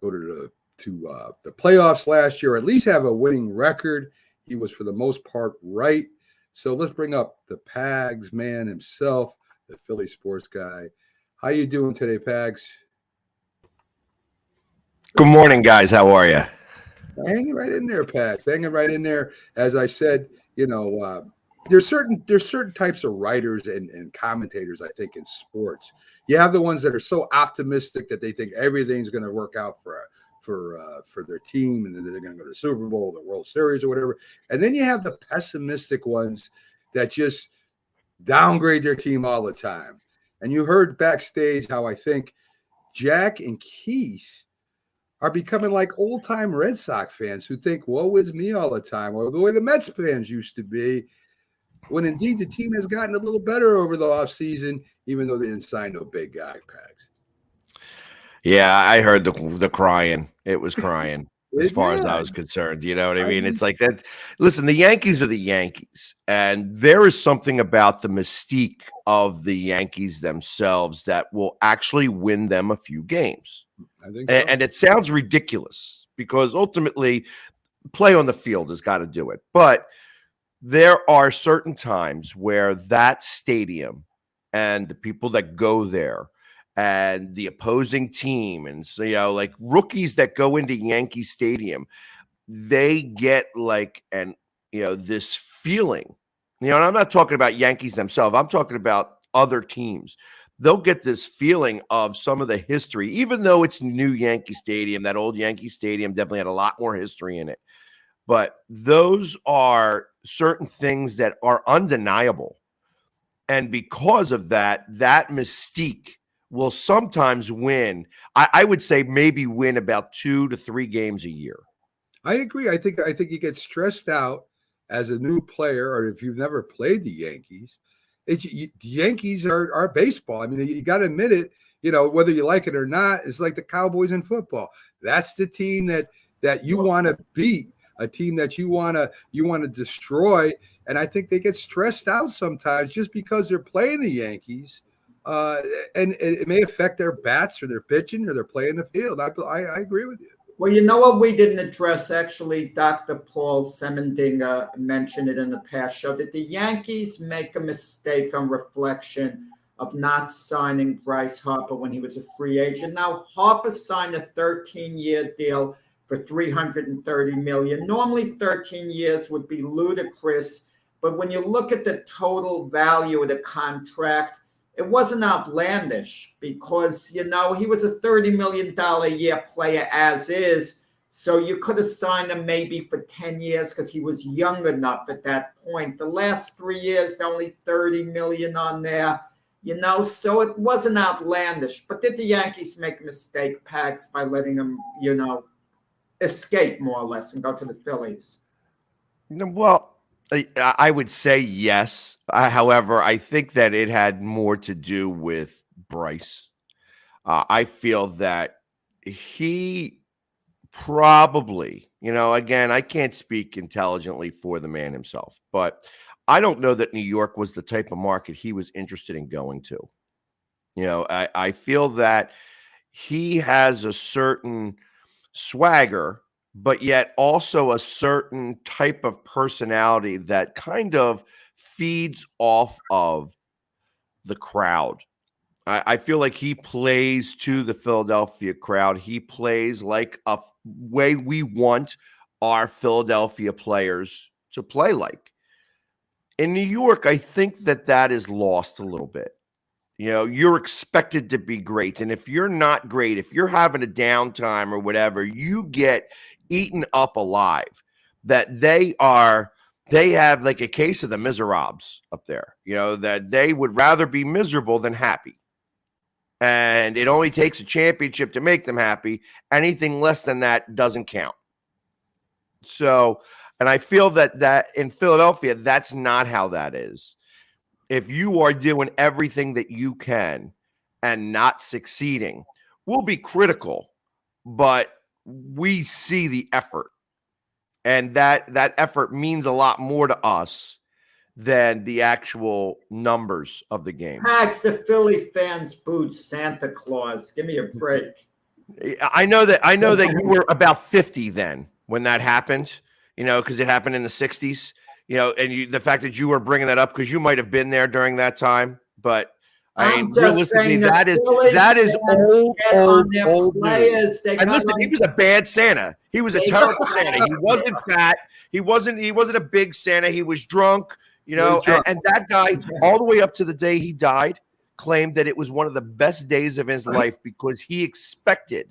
go to the playoffs last year, or at least have a winning record. He was, for the most part, right. So let's bring up the Pags man himself, the Philly sports guy. How you doing today, Pags? Good morning, guys. How are you? Hanging right in there, Pags. Hanging right in there. As I said, there's certain types of writers and commentators, I think, in sports. You have the ones that are so optimistic that they think everything's going to work out for their team, and then they're going to go to the Super Bowl, the World Series, or whatever. And then you have the pessimistic ones that just downgrade their team all the time. And you heard backstage how I think Jack and Keith are becoming like old-time Red Sox fans who think, woe is me all the time, or the way the Mets fans used to be, when indeed the team has gotten a little better over the offseason, even though they didn't sign no big guy, Pags. Yeah, I heard the crying. It was crying as far as I was concerned. You know what I mean? It's like that. Listen, the Yankees are the Yankees, and there is something about the mystique of the Yankees themselves that will actually win them a few games. I think so. And it sounds ridiculous because ultimately play on the field has got to do it. But there are certain times where that stadium and the people that go there and the opposing team, and so, like rookies that go into Yankee Stadium, they get like this feeling, and I'm not talking about Yankees themselves. I'm talking about other teams. They'll get this feeling of some of the history, even though it's new Yankee Stadium. That old Yankee Stadium definitely had a lot more history in it. But those are certain things that are undeniable. And because of that mystique will sometimes win. I would say maybe win about 2 to 3 games a year. I agree. I think you get stressed out as a new player, or if you've never played the Yankees. The Yankees are baseball. I mean, you got to admit it. Whether you like it or not, it's like the Cowboys in football. That's the team that you want to beat, a team that you want to destroy. And I think they get stressed out sometimes just because they're playing the Yankees. And it may affect their bats or their pitching or their play in the field. I agree with you. Well, you know what we didn't address, actually, Dr. Paul Semendinger mentioned it in the past show, that the Yankees make a mistake on reflection of not signing Bryce Harper when he was a free agent. Now, Harper signed a 13-year deal for $330 million. Normally, 13 years would be ludicrous, but when you look at the total value of the contract, it wasn't outlandish because, he was a $30 million a year player as is. So you could have signed him maybe for 10 years because he was young enough at that point. The last 3 years, only $30 million on there, so it wasn't outlandish. But did the Yankees make a mistake, Pags, by letting him, escape more or less and go to the Phillies? Well, I would say yes. However, I think that it had more to do with Bryce. I feel that he probably, again, I can't speak intelligently for the man himself, but I don't know that New York was the type of market he was interested in going to. I feel that he has a certain swagger, but yet also a certain type of personality that kind of feeds off of the crowd. I feel like he plays to the Philadelphia crowd. He plays like a way we want our Philadelphia players to play like. In New York, I think that is lost a little bit. You know, you're expected to be great. And if you're not great, if you're having a downtime or whatever, you get eaten up alive. That they have like a case of the miserables up there, you know, that they would rather be miserable than happy. And it only takes a championship to make them happy. Anything less than that doesn't count. So, and I feel that in Philadelphia, that's not how that is. If you are doing everything that you can and not succeeding, we'll be critical, but we see the effort. And that effort means a lot more to us than the actual numbers of the game. Max, the Philly fans booed Santa Claus. Give me a break. I know that you were about 50 then when that happened, you know, because it happened in the 60s, you know, and the fact that you were bringing that up because you might have been there during that time, but I mean, realistically, that is old players. And listen, he was a bad Santa. He was a terrible Santa. He wasn't fat. He wasn't a big Santa. He was drunk, you know, and that guy, all the way up to the day he died, claimed that it was one of the best days of his life because he expected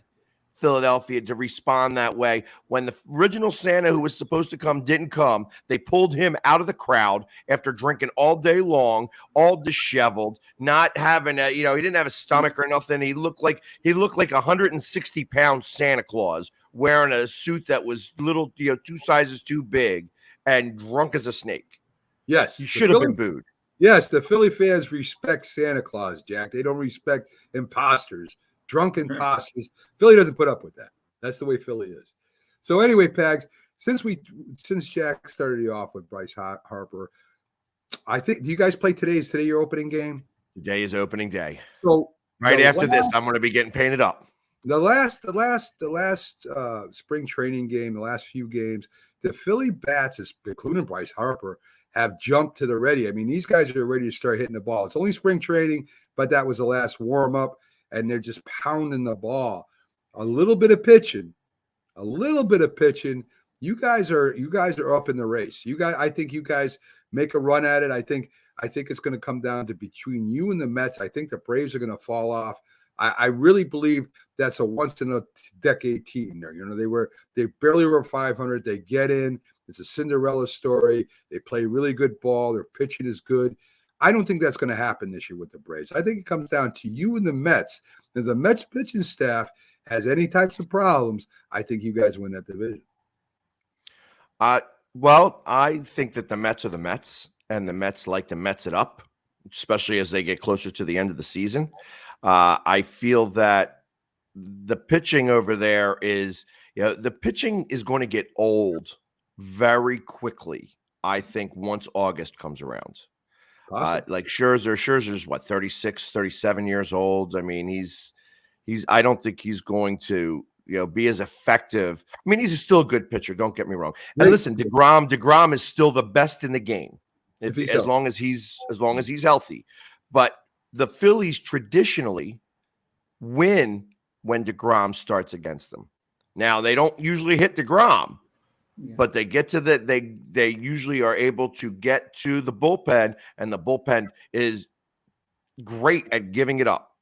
Philadelphia to respond that way. When the original Santa who was supposed to come didn't come, they pulled him out of the crowd after drinking all day long, all disheveled, not having a, you know, he didn't have a stomach or nothing. He looked like 160-pound Santa Claus wearing a suit that was little, you know, 2 sizes too big and drunk as a snake. Yes. He should have been booed. Yes, the Philly fans respect Santa Claus, Jack. They don't respect imposters. Drunken imposters. Philly doesn't put up with that. That's the way Philly is. So anyway, Pags, since Jack started you off with Bryce Harper, I think, do you guys play today? Is today your opening game? Today is opening day. So right after this, I'm going to be getting painted up. The last spring training game, the last few games, the Philly bats, including Bryce Harper, have jumped to the ready. I mean, these guys are ready to start hitting the ball. It's only spring training, but that was the last warm up. And they're just pounding the ball. A little bit of pitching. You guys are up in the race. I think you guys make a run at it. I think it's going to come down to between you and the Mets. I think the Braves are going to fall off. I really believe that's a once in a decade team there. You know, they barely were 500. They get in. It's a Cinderella story. They play really good ball. Their pitching is good. I don't think that's going to happen this year with the Braves. I think it comes down to you and the Mets. If the Mets pitching staff has any types of problems, I think you guys win that division. Well, I think that the Mets are the Mets, and the Mets like to Mets it up, especially as they get closer to the end of the season. I feel that the pitching over there is, you know, the pitching is going to get old very quickly, I think, once August comes around. Like Scherzer's what, 36, 37 years old. I mean, I don't think he's going to, you know, be as effective. I mean, he's still a good pitcher. Don't get me wrong. And listen, DeGrom is still the best in the game as long as he's healthy. But the Phillies traditionally win when DeGrom starts against them. Now, they don't usually hit DeGrom. Yeah. But they get to they usually are able to get to the bullpen, and the bullpen is great at giving it up,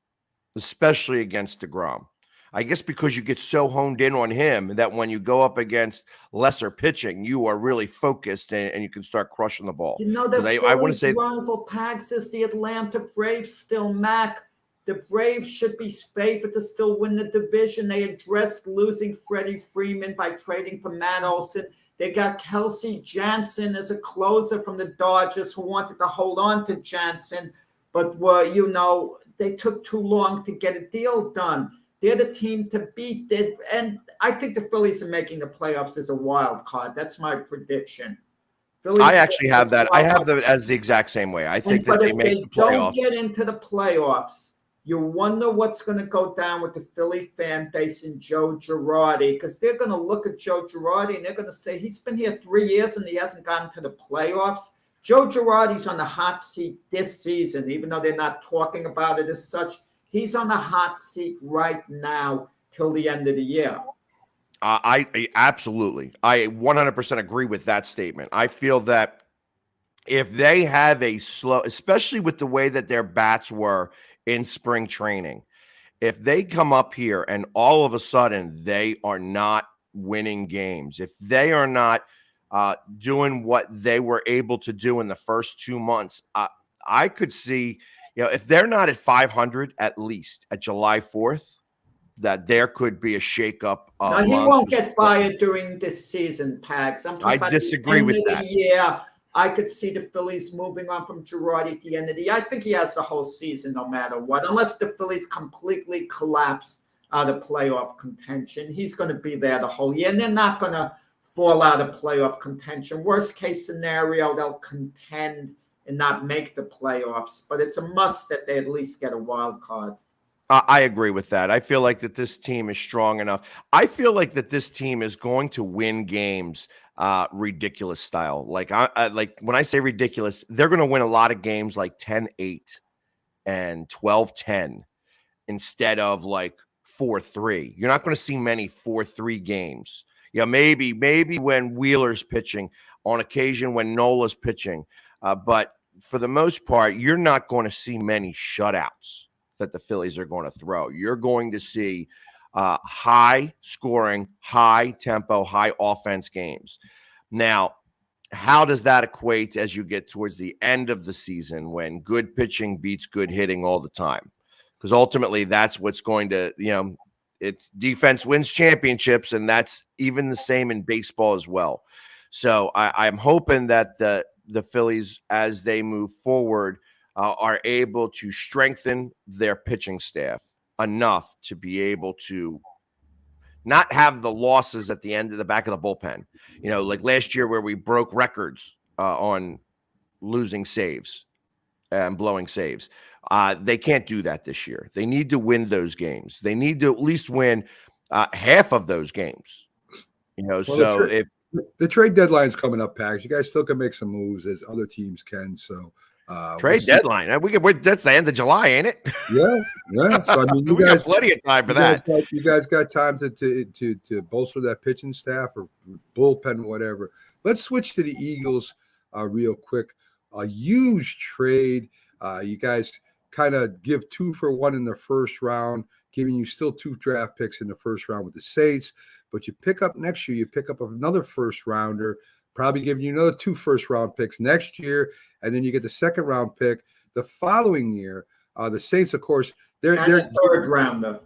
especially against DeGrom. I guess because you get so honed in on him that when you go up against lesser pitching, you are really focused and you can start crushing the ball. You know, I want to say rival Pags is the Atlanta Braves still, Mac. The Braves should be favored to still win the division. They addressed losing Freddie Freeman by trading for Matt Olson. They got Kelsey Jansen as a closer from the Dodgers who wanted to hold on to Jansen, but you know, they took too long to get a deal done. They're the team to beat. And I think the Phillies are making the playoffs as a wild card. That's my prediction. I actually have that. I have that as the exact same way. I think that they make the playoffs. But if they don't get into the playoffs, you wonder what's going to go down with the Philly fan base and Joe Girardi, because they're going to look at Joe Girardi and they're going to say, he's been here 3 years and he hasn't gotten to the playoffs. Joe Girardi's on the hot seat this season, even though they're not talking about it as such. He's on the hot seat right now till the end of the year. I absolutely, I 100% agree with that statement. I feel that if they have a slow, especially with the way that their bats were in spring training, if they come up here and all of a sudden they are not winning games, if they are not doing what they were able to do in the first 2 months, I could see, if they're not at 500 at least at July 4th, that there could be a shakeup. No, he won't get fired during this season, Pags. I disagree with that. Yeah, I could see the Phillies moving on from Girardi at the end of the year. I think he has the whole season no matter what, unless the Phillies completely collapse out of playoff contention. He's going to be there the whole year, and they're not going to fall out of playoff contention. Worst case scenario, they'll contend and not make the playoffs, but it's a must that they at least get a wild card. I agree with that. I feel like that this team is strong enough. I feel like that this team is going to win games ridiculous style. Like like when I say ridiculous, they're going to win a lot of games like 10-8 and 12-10 instead of like 4-3. You're not going to see many 4-3 games. Maybe when Wheeler's pitching, on occasion when Nola's pitching. But for the most part, you're not going to see many shutouts that the Phillies are going to throw. You're going to see high scoring, high tempo, high offense games. Now, how does that equate as you get towards the end of the season when good pitching beats good hitting all the time? Because ultimately that's what's going to, it's defense wins championships, and that's even the same in baseball as well. So I'm hoping that the Phillies, as they move forward, are able to strengthen their pitching staff enough to be able to not have the losses at the end of the back of the bullpen. Like last year where we broke records on losing saves and blowing saves. They can't do that this year. They need to win those games. They need to at least win half of those games. So if the trade deadline's coming up, Pags, you guys still can make some moves as other teams can. So trade deadline. That's the end of July, ain't it? Yeah. So I mean, you we guys got plenty of time for that. You guys got time to bolster that pitching staff or bullpen, whatever. Let's switch to the Eagles real quick. A huge trade. You guys kind of give 2 for 1 in the first round, giving you still 2 draft picks in the first round with the Saints. But you pick up next year, you pick up another first rounder, probably giving you another 2 first-round picks next year, and then you get the second-round pick the following year. The Saints, of course, they're third rounder.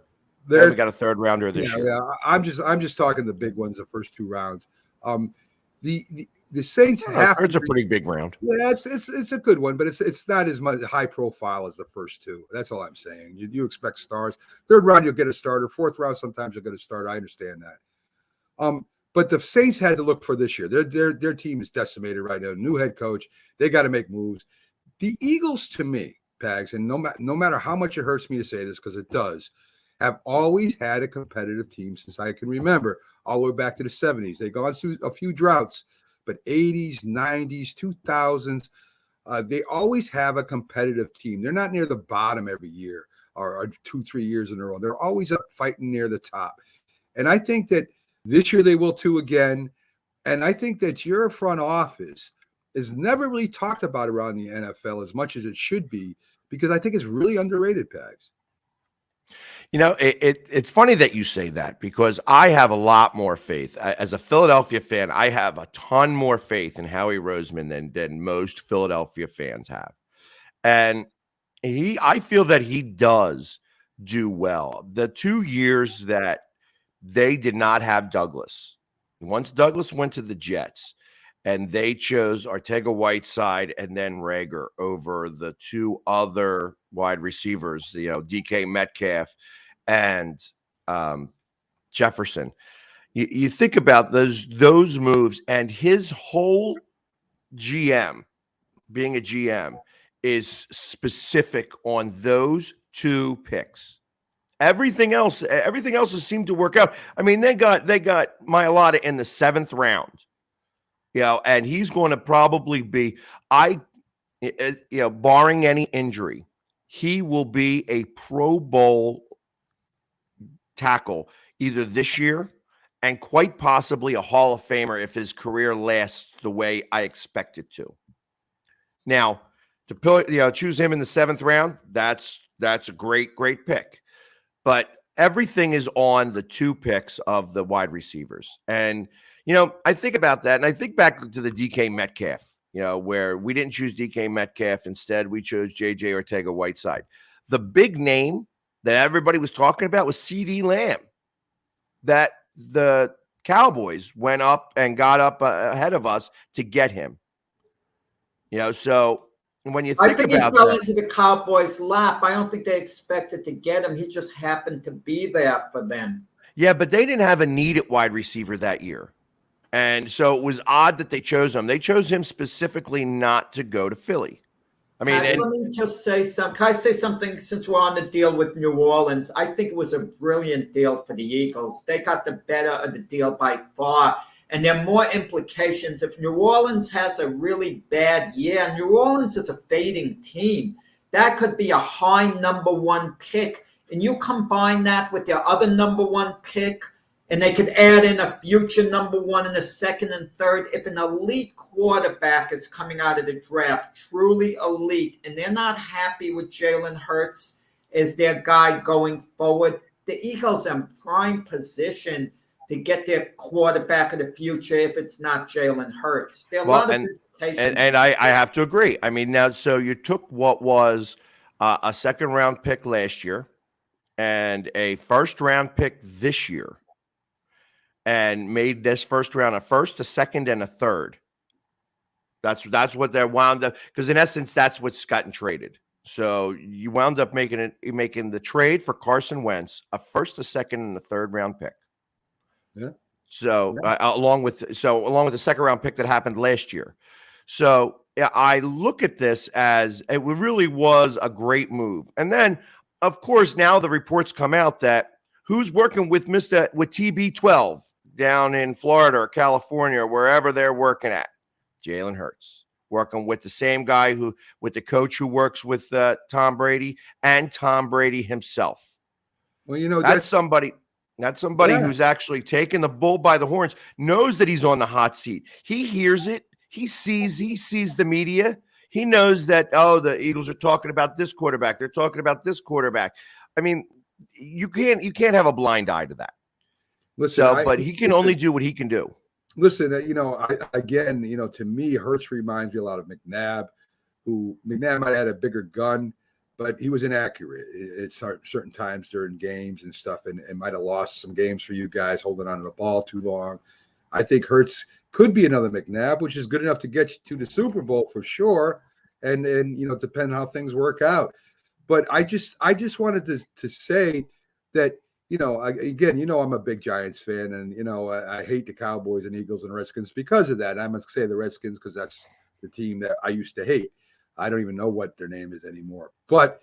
We got a third rounder this year. Yeah, I'm just talking the big ones, the first 2 rounds. The Saints have it's a pretty big round. Yeah, it's a good one, but it's not as much high profile as the first 2. That's all I'm saying. You expect stars. Third round, you'll get a starter. Fourth round, sometimes you'll get a starter. I understand that. But the Saints had to look for this year. Their team is decimated right now. New head coach. They got to make moves. The Eagles, to me, Pags, and no matter how much it hurts me to say this, because it does, have always had a competitive team since I can remember, all the way back to the 70s. They've gone through a few droughts, but 80s, 90s, 2000s, they always have a competitive team. They're not near the bottom every year or 2-3 years in a row. They're always up fighting near the top. And I think that this year they will too again. And I think that your front office is never really talked about around the NFL as much as it should be, because I think it's really underrated, Pags. It's funny that you say that, because I have a lot more faith. As a Philadelphia fan, I have a ton more faith in Howie Roseman than most Philadelphia fans have. And I feel that he does do well. The 2 years that they did not have Douglas, once Douglas went to the Jets and they chose Ortega-Whiteside and then Rager over the 2 other wide receivers, DK Metcalf and Jefferson. You think about those moves, and his whole GM, being a GM, is specific on those 2 picks. Everything else has seemed to work out. I mean, they got Mailata in the 7th round. and he's going to probably be, barring any injury, he will be a Pro Bowl tackle either this year and quite possibly a Hall of Famer if his career lasts the way I expect it to. Now, to choose him in the 7th round, that's a great pick. But everything is on the 2 picks of the wide receivers. And, I think about that, and I think back to the DK Metcalf, where we didn't choose DK Metcalf. Instead, we chose JJ Ortega-Whiteside. The big name that everybody was talking about was CeeDee Lamb, that the Cowboys went up and got up ahead of us to get him. So when you think he about fell that, into the Cowboys' lap. I don't think they expected to get him. He just happened to be there for them. yeah, but they didn't have a need at wide receiver that year. And so it was odd that they chose him. They chose him specifically not to go to Philly. Let me just say something. Can I say something since we're on the deal with New Orleans? I think it was a brilliant deal for the Eagles. They got the better of the deal by far. And there are more implications. If New Orleans has a really bad year, New Orleans is a fading team. That could be a high number 1 pick. And you combine that with their other number 1 pick, and they could add in a future number 1 in the 2nd and 3rd. If an elite quarterback is coming out of the draft, truly elite, and they're not happy with Jalen Hurts as their guy going forward, the Eagles are in prime position to get their quarterback of the future if it's not Jalen Hurts. There are a lot of implications. And I have to agree. Now, so you took what was a 2nd-round pick last year and a 1st-round pick this year, and made this 1st round a 1st, a 2nd, and a 3rd. That's what they wound up, because in essence, that's what's gotten traded. So you wound up making the trade for Carson Wentz, a 1st, a 2nd, and a 3rd round pick. Yeah. So along with the 2nd round pick that happened last year. So I look at this as it really was a great move. And then, of course, now the reports come out that who's working with TB12 down in Florida or California or wherever they're working at? Jalen Hurts, working with the same guy with the coach who works with Tom Brady and Tom Brady himself. Well, that's somebody who's actually taken the bull by the horns, knows that he's on the hot seat. He hears it. He sees the media. He knows that, the Eagles are talking about this quarterback. They're talking about this quarterback. You can't have a blind eye to that. Listen, but he can only do what he can do. Listen, to me, Hurts reminds me a lot of McNabb, who McNabb might have had a bigger gun, but he was inaccurate at certain times during games and stuff, and might have lost some games for you guys holding on to the ball too long. I think Hurts could be another McNabb, which is good enough to get you to the Super Bowl for sure, and depending on how things work out. But I just wanted to say that, I'm a big Giants fan, and, I hate the Cowboys and Eagles and Redskins because of that. And I must say the Redskins because that's the team that I used to hate. I don't even know what their name is anymore. But,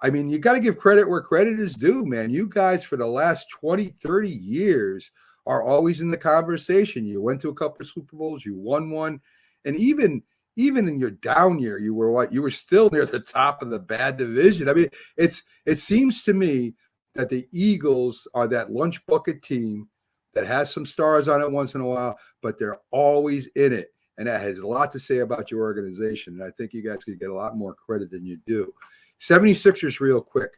you got to give credit where credit is due, man. You guys for the last 20, 30 years are always in the conversation. You went to a couple of Super Bowls, you won one, and even in your down year, you were still near the top of the bad division. It seems to me that the Eagles are that lunch bucket team that has some stars on it once in a while, but they're always in it. And that has a lot to say about your organization. And I think you guys could get a lot more credit than you do. 76ers real quick.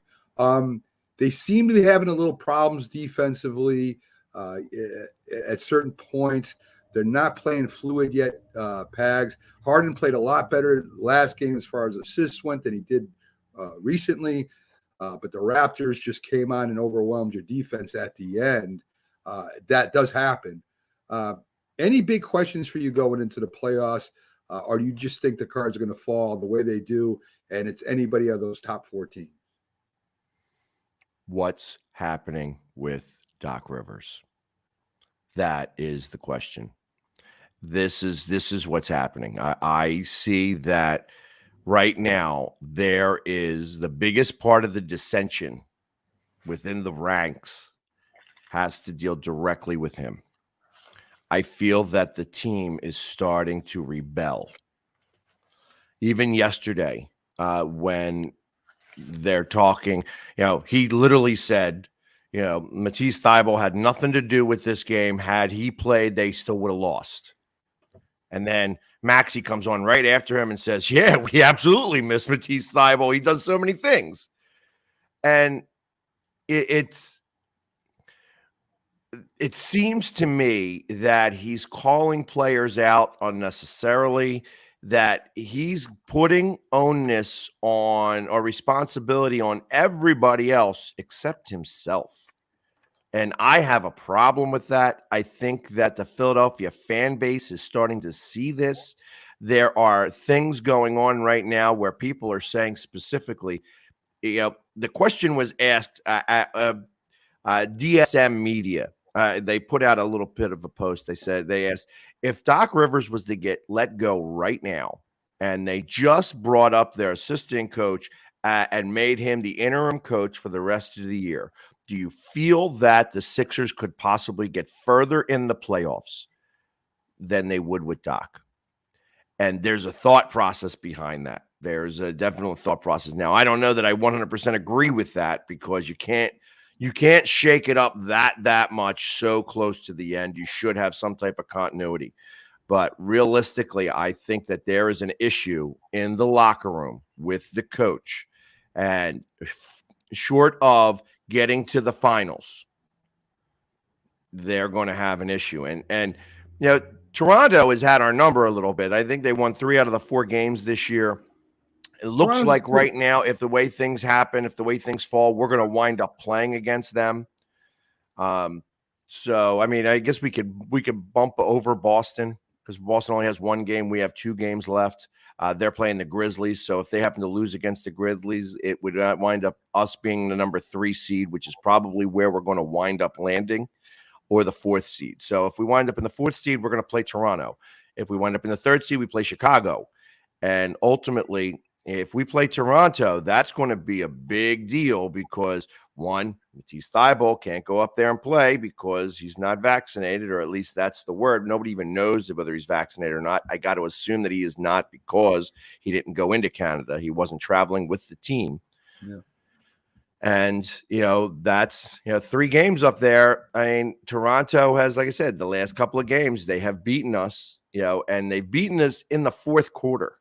They seem to be having a little problems defensively at certain points. They're not playing fluid yet, Pags. Harden played a lot better last game as far as assists went than he did recently. But the Raptors just came on and overwhelmed your defense at the end. That does happen. Any big questions for you going into the playoffs? Or do you just think the cards are going to fall the way they do, and it's anybody of those top 14? What's happening with Doc Rivers? That is the question. This is what's happening. I see that right now there is the biggest part of the dissension within the ranks has to deal directly with him. I feel that the team is starting to rebel. Even yesterday, when they're talking, he literally said, Matisse Thybulle had nothing to do with this game. Had he played, they still would have lost. And then Maxey comes on right after him and says, yeah, we absolutely miss Matisse Thybulle. He does so many things. And it seems to me that he's calling players out unnecessarily, that he's putting onus on or responsibility on everybody else except himself. And I have a problem with that. I think that the Philadelphia fan base is starting to see this. There are things going on right now where people are saying specifically, the question was asked at DSM Media. They put out a little bit of a post. They asked if Doc Rivers was to get let go right now, and they just brought up their assistant coach and made him the interim coach for the rest of the year, do you feel that the Sixers could possibly get further in the playoffs than they would with Doc? And there's a thought process behind that. There's a definite thought process. Now, I don't know that I 100% agree with that, because you can't shake it up that much so close to the end. You should have some type of continuity. But realistically, I think that there is an issue in the locker room with the coach. And short of getting to the finals, they're going to have an issue. And Toronto has had our number a little bit. I think they won 3 out of the 4 games this year. It looks like right now, if the way things happen, if the way things fall, we're going to wind up playing against them. So, I mean, I guess we could bump over Boston, because Boston only has 1 game. We have 2 games left. They're playing the Grizzlies. So if they happen to lose against the Grizzlies, it would wind up us being the number 3 seed, which is probably where we're going to wind up landing, or the 4th seed. So if we wind up in the 4th seed, we're going to play Toronto. If we wind up in the 3rd seed, we play Chicago. And ultimately, if we play Toronto, that's going to be a big deal, because one, Matisse Thybulle can't go up there and play because he's not vaccinated, or at least that's the word. Nobody even knows whether he's vaccinated or not. I got to assume that he is not, because he didn't go into Canada. He wasn't traveling with the team. Yeah. And, that's, 3 games up there. I mean, Toronto has, like I said, the last couple of games, they have beaten us, and they've beaten us in the 4th quarter.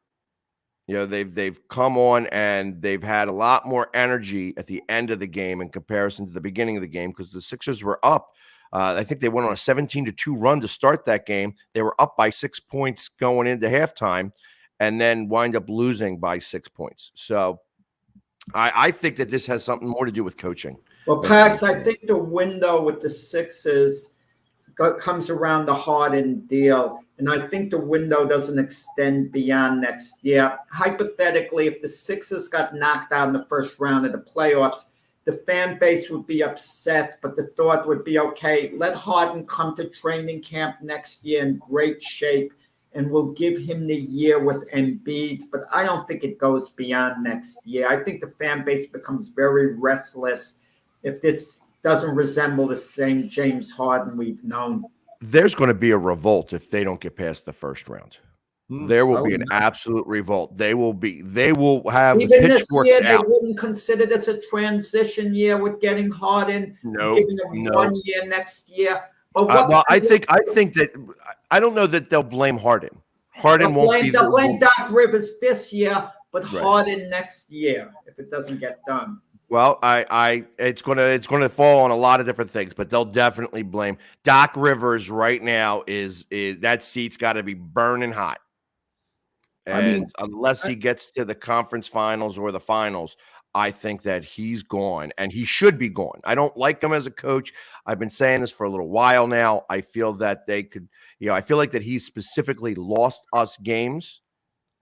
They've come on and they've had a lot more energy at the end of the game in comparison to the beginning of the game, because the Sixers were up. I think they went on a 17-2 run to start that game. They were up by 6 points going into halftime, and then wind up losing by 6 points. So I think that this has something more to do with coaching. Well, Pax, I think the window with the Sixers comes around the Harden deal. And I think the window doesn't extend beyond next year. Hypothetically, if the Sixers got knocked out in the first round of the playoffs, the fan base would be upset, but the thought would be, okay, let Harden come to training camp next year in great shape, and we'll give him the year with Embiid. But I don't think it goes beyond next year. I think the fan base becomes very restless if this doesn't resemble the same James Harden we've known. There's going to be a revolt if they don't get past the first round. There will be an absolute revolt. They will have even the pitchforks this year, out. They wouldn't consider this a transition year with getting Harden, giving him 1 year next year. But Well, I think that I don't know that they'll blame Harden. Harden won't be. They'll blame Doc Rivers this year, but Right. Harden next year if it doesn't get done. Well, it's gonna fall on a lot of different things, but they'll definitely blame Doc Rivers right now. Is that seat's got to be burning hot, and unless he gets to the conference finals or the finals, I think that he's gone, and he should be gone. I don't like him as a coach. I've been saying this for a little while now. I feel that they could, I feel like that he's specifically lost us games,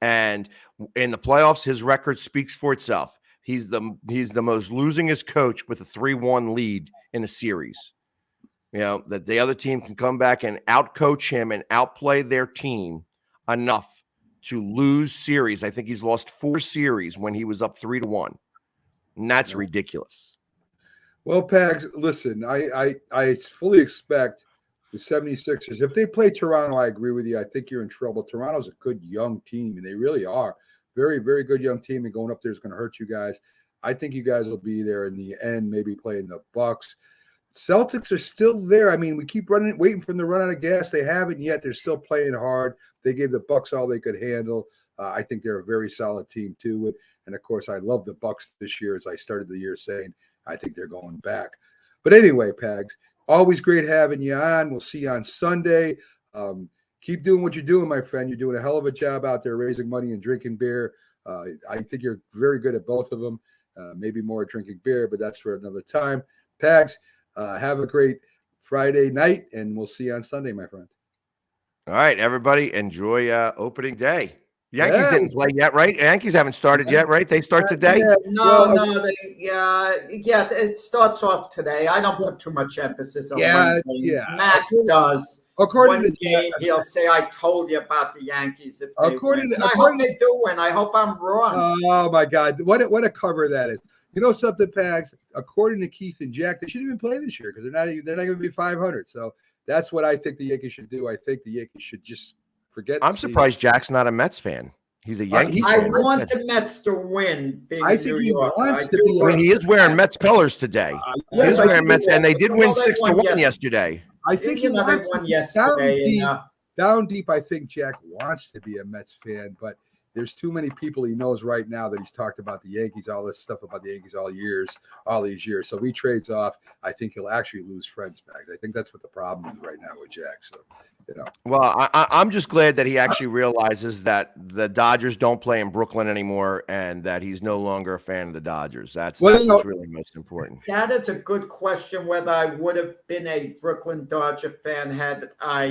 and in the playoffs, his record speaks for itself. He's the most losingest coach with a 3-1 lead in a series. That the other team can come back and outcoach him and outplay their team enough to lose series. I think he's lost 4 series when he was up 3-1. And that's ridiculous. Well, Pags, listen, I fully expect The 76ers, if they play Toronto, I agree with you. I think you're in trouble. Toronto's a good young team, and they really are. Very, very good young team, and going up there is going to hurt you guys. I think you guys will be there in the end, maybe playing the Bucks. Celtics are still there. I mean, we keep waiting for them to run out of gas. They haven't yet. They're still playing hard. They gave the Bucks all they could handle. I think they're a very solid team too. And of course, I love the Bucks this year. As I started the year saying, I think they're going back. But anyway, Pags, always great having you on. We'll see you on Sunday. Keep doing what you're doing, my friend. You're doing a hell of a job out there raising money and drinking beer. I think you're very good at both of them. Maybe more at drinking beer, but that's for another time. Pags, have a great Friday night, and we'll see you on Sunday, my friend. All right, everybody, enjoy opening day. Yankees didn't play yet, right? Yankees haven't started yet, right? They start today? It starts off today. I don't put too much emphasis on one game. Mac does. According one to game, he'll say, I told you about the Yankees. If they win. I hope they do win. I hope I'm wrong. Oh, my God. What a cover that is. You know something, Pags? According to Keith and Jack, they shouldn't even play this year because they're not going to be 500. So that's what I think the Yankees should do. I think the Yankees should just forget. I'm surprised Jack's not a Mets fan. He's a Yankees I fan. want the Mets to win. I think he wants to be. I mean, he is wearing Mets colors today. Yes, he's wearing Mets, and they did win 6-1 yesterday. I think he wants won to yesterday. Down deep, I think Jack wants to be a Mets fan, but there's too many people he knows right now that he's talked about the Yankees, all this stuff about the Yankees all these years. So he trades off. I think he'll actually lose friends back. I think that's what the problem is right now with Jack. So, you know. Well, I'm just glad that he actually realizes that the Dodgers don't play in Brooklyn anymore and that he's no longer a fan of the Dodgers. That's what's really most important. That is a good question, whether I would have been a Brooklyn Dodger fan had I,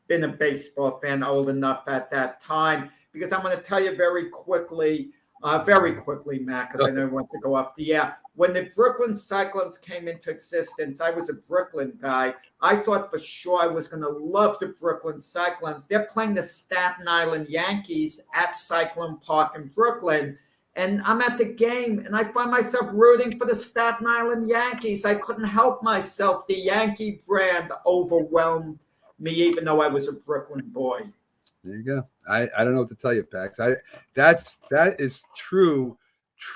been a baseball fan old enough at that time. Because I'm going to tell you very quickly, Mac, because I know he wants to go off the air. When the Brooklyn Cyclones came into existence, I was a Brooklyn guy. I thought for sure I was going to love the Brooklyn Cyclones. They're playing the Staten Island Yankees at Cyclone Park in Brooklyn. And I'm at the game, and I find myself rooting for the Staten Island Yankees. I couldn't help myself. The Yankee brand overwhelmed me, even though I was a Brooklyn boy. There you go. I don't know what to tell you, Pax. That is true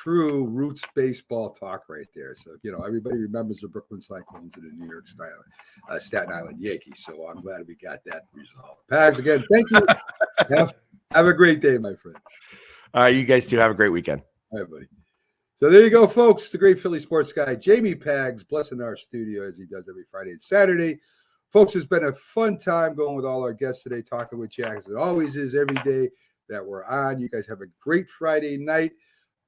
roots baseball talk right there. So everybody remembers the Brooklyn Cyclones and the New York Staten Island Yankees. So I'm glad we got that resolved. Pax, again, thank you. have a great day, my friend. All right, you guys too. Have a great weekend. All right, buddy. So there you go, folks. The great Philly sports guy, Jamie Pags, blessing our studio as he does every Friday and Saturday. Folks, it's been a fun time going with all our guests today, talking with Jack, as it always is every day that we're on. You guys have a great Friday night.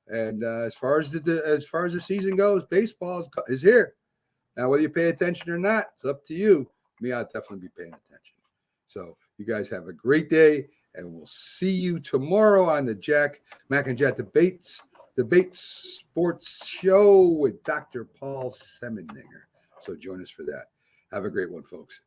And as far as the season goes, baseball is here. Now, whether you pay attention or not, it's up to you. Me, I'll definitely be paying attention. So you guys have a great day, and we'll see you tomorrow on the Mac and Jack Debate Sports Show with Dr. Paul Semeninger. So join us for that. Have a great one, folks.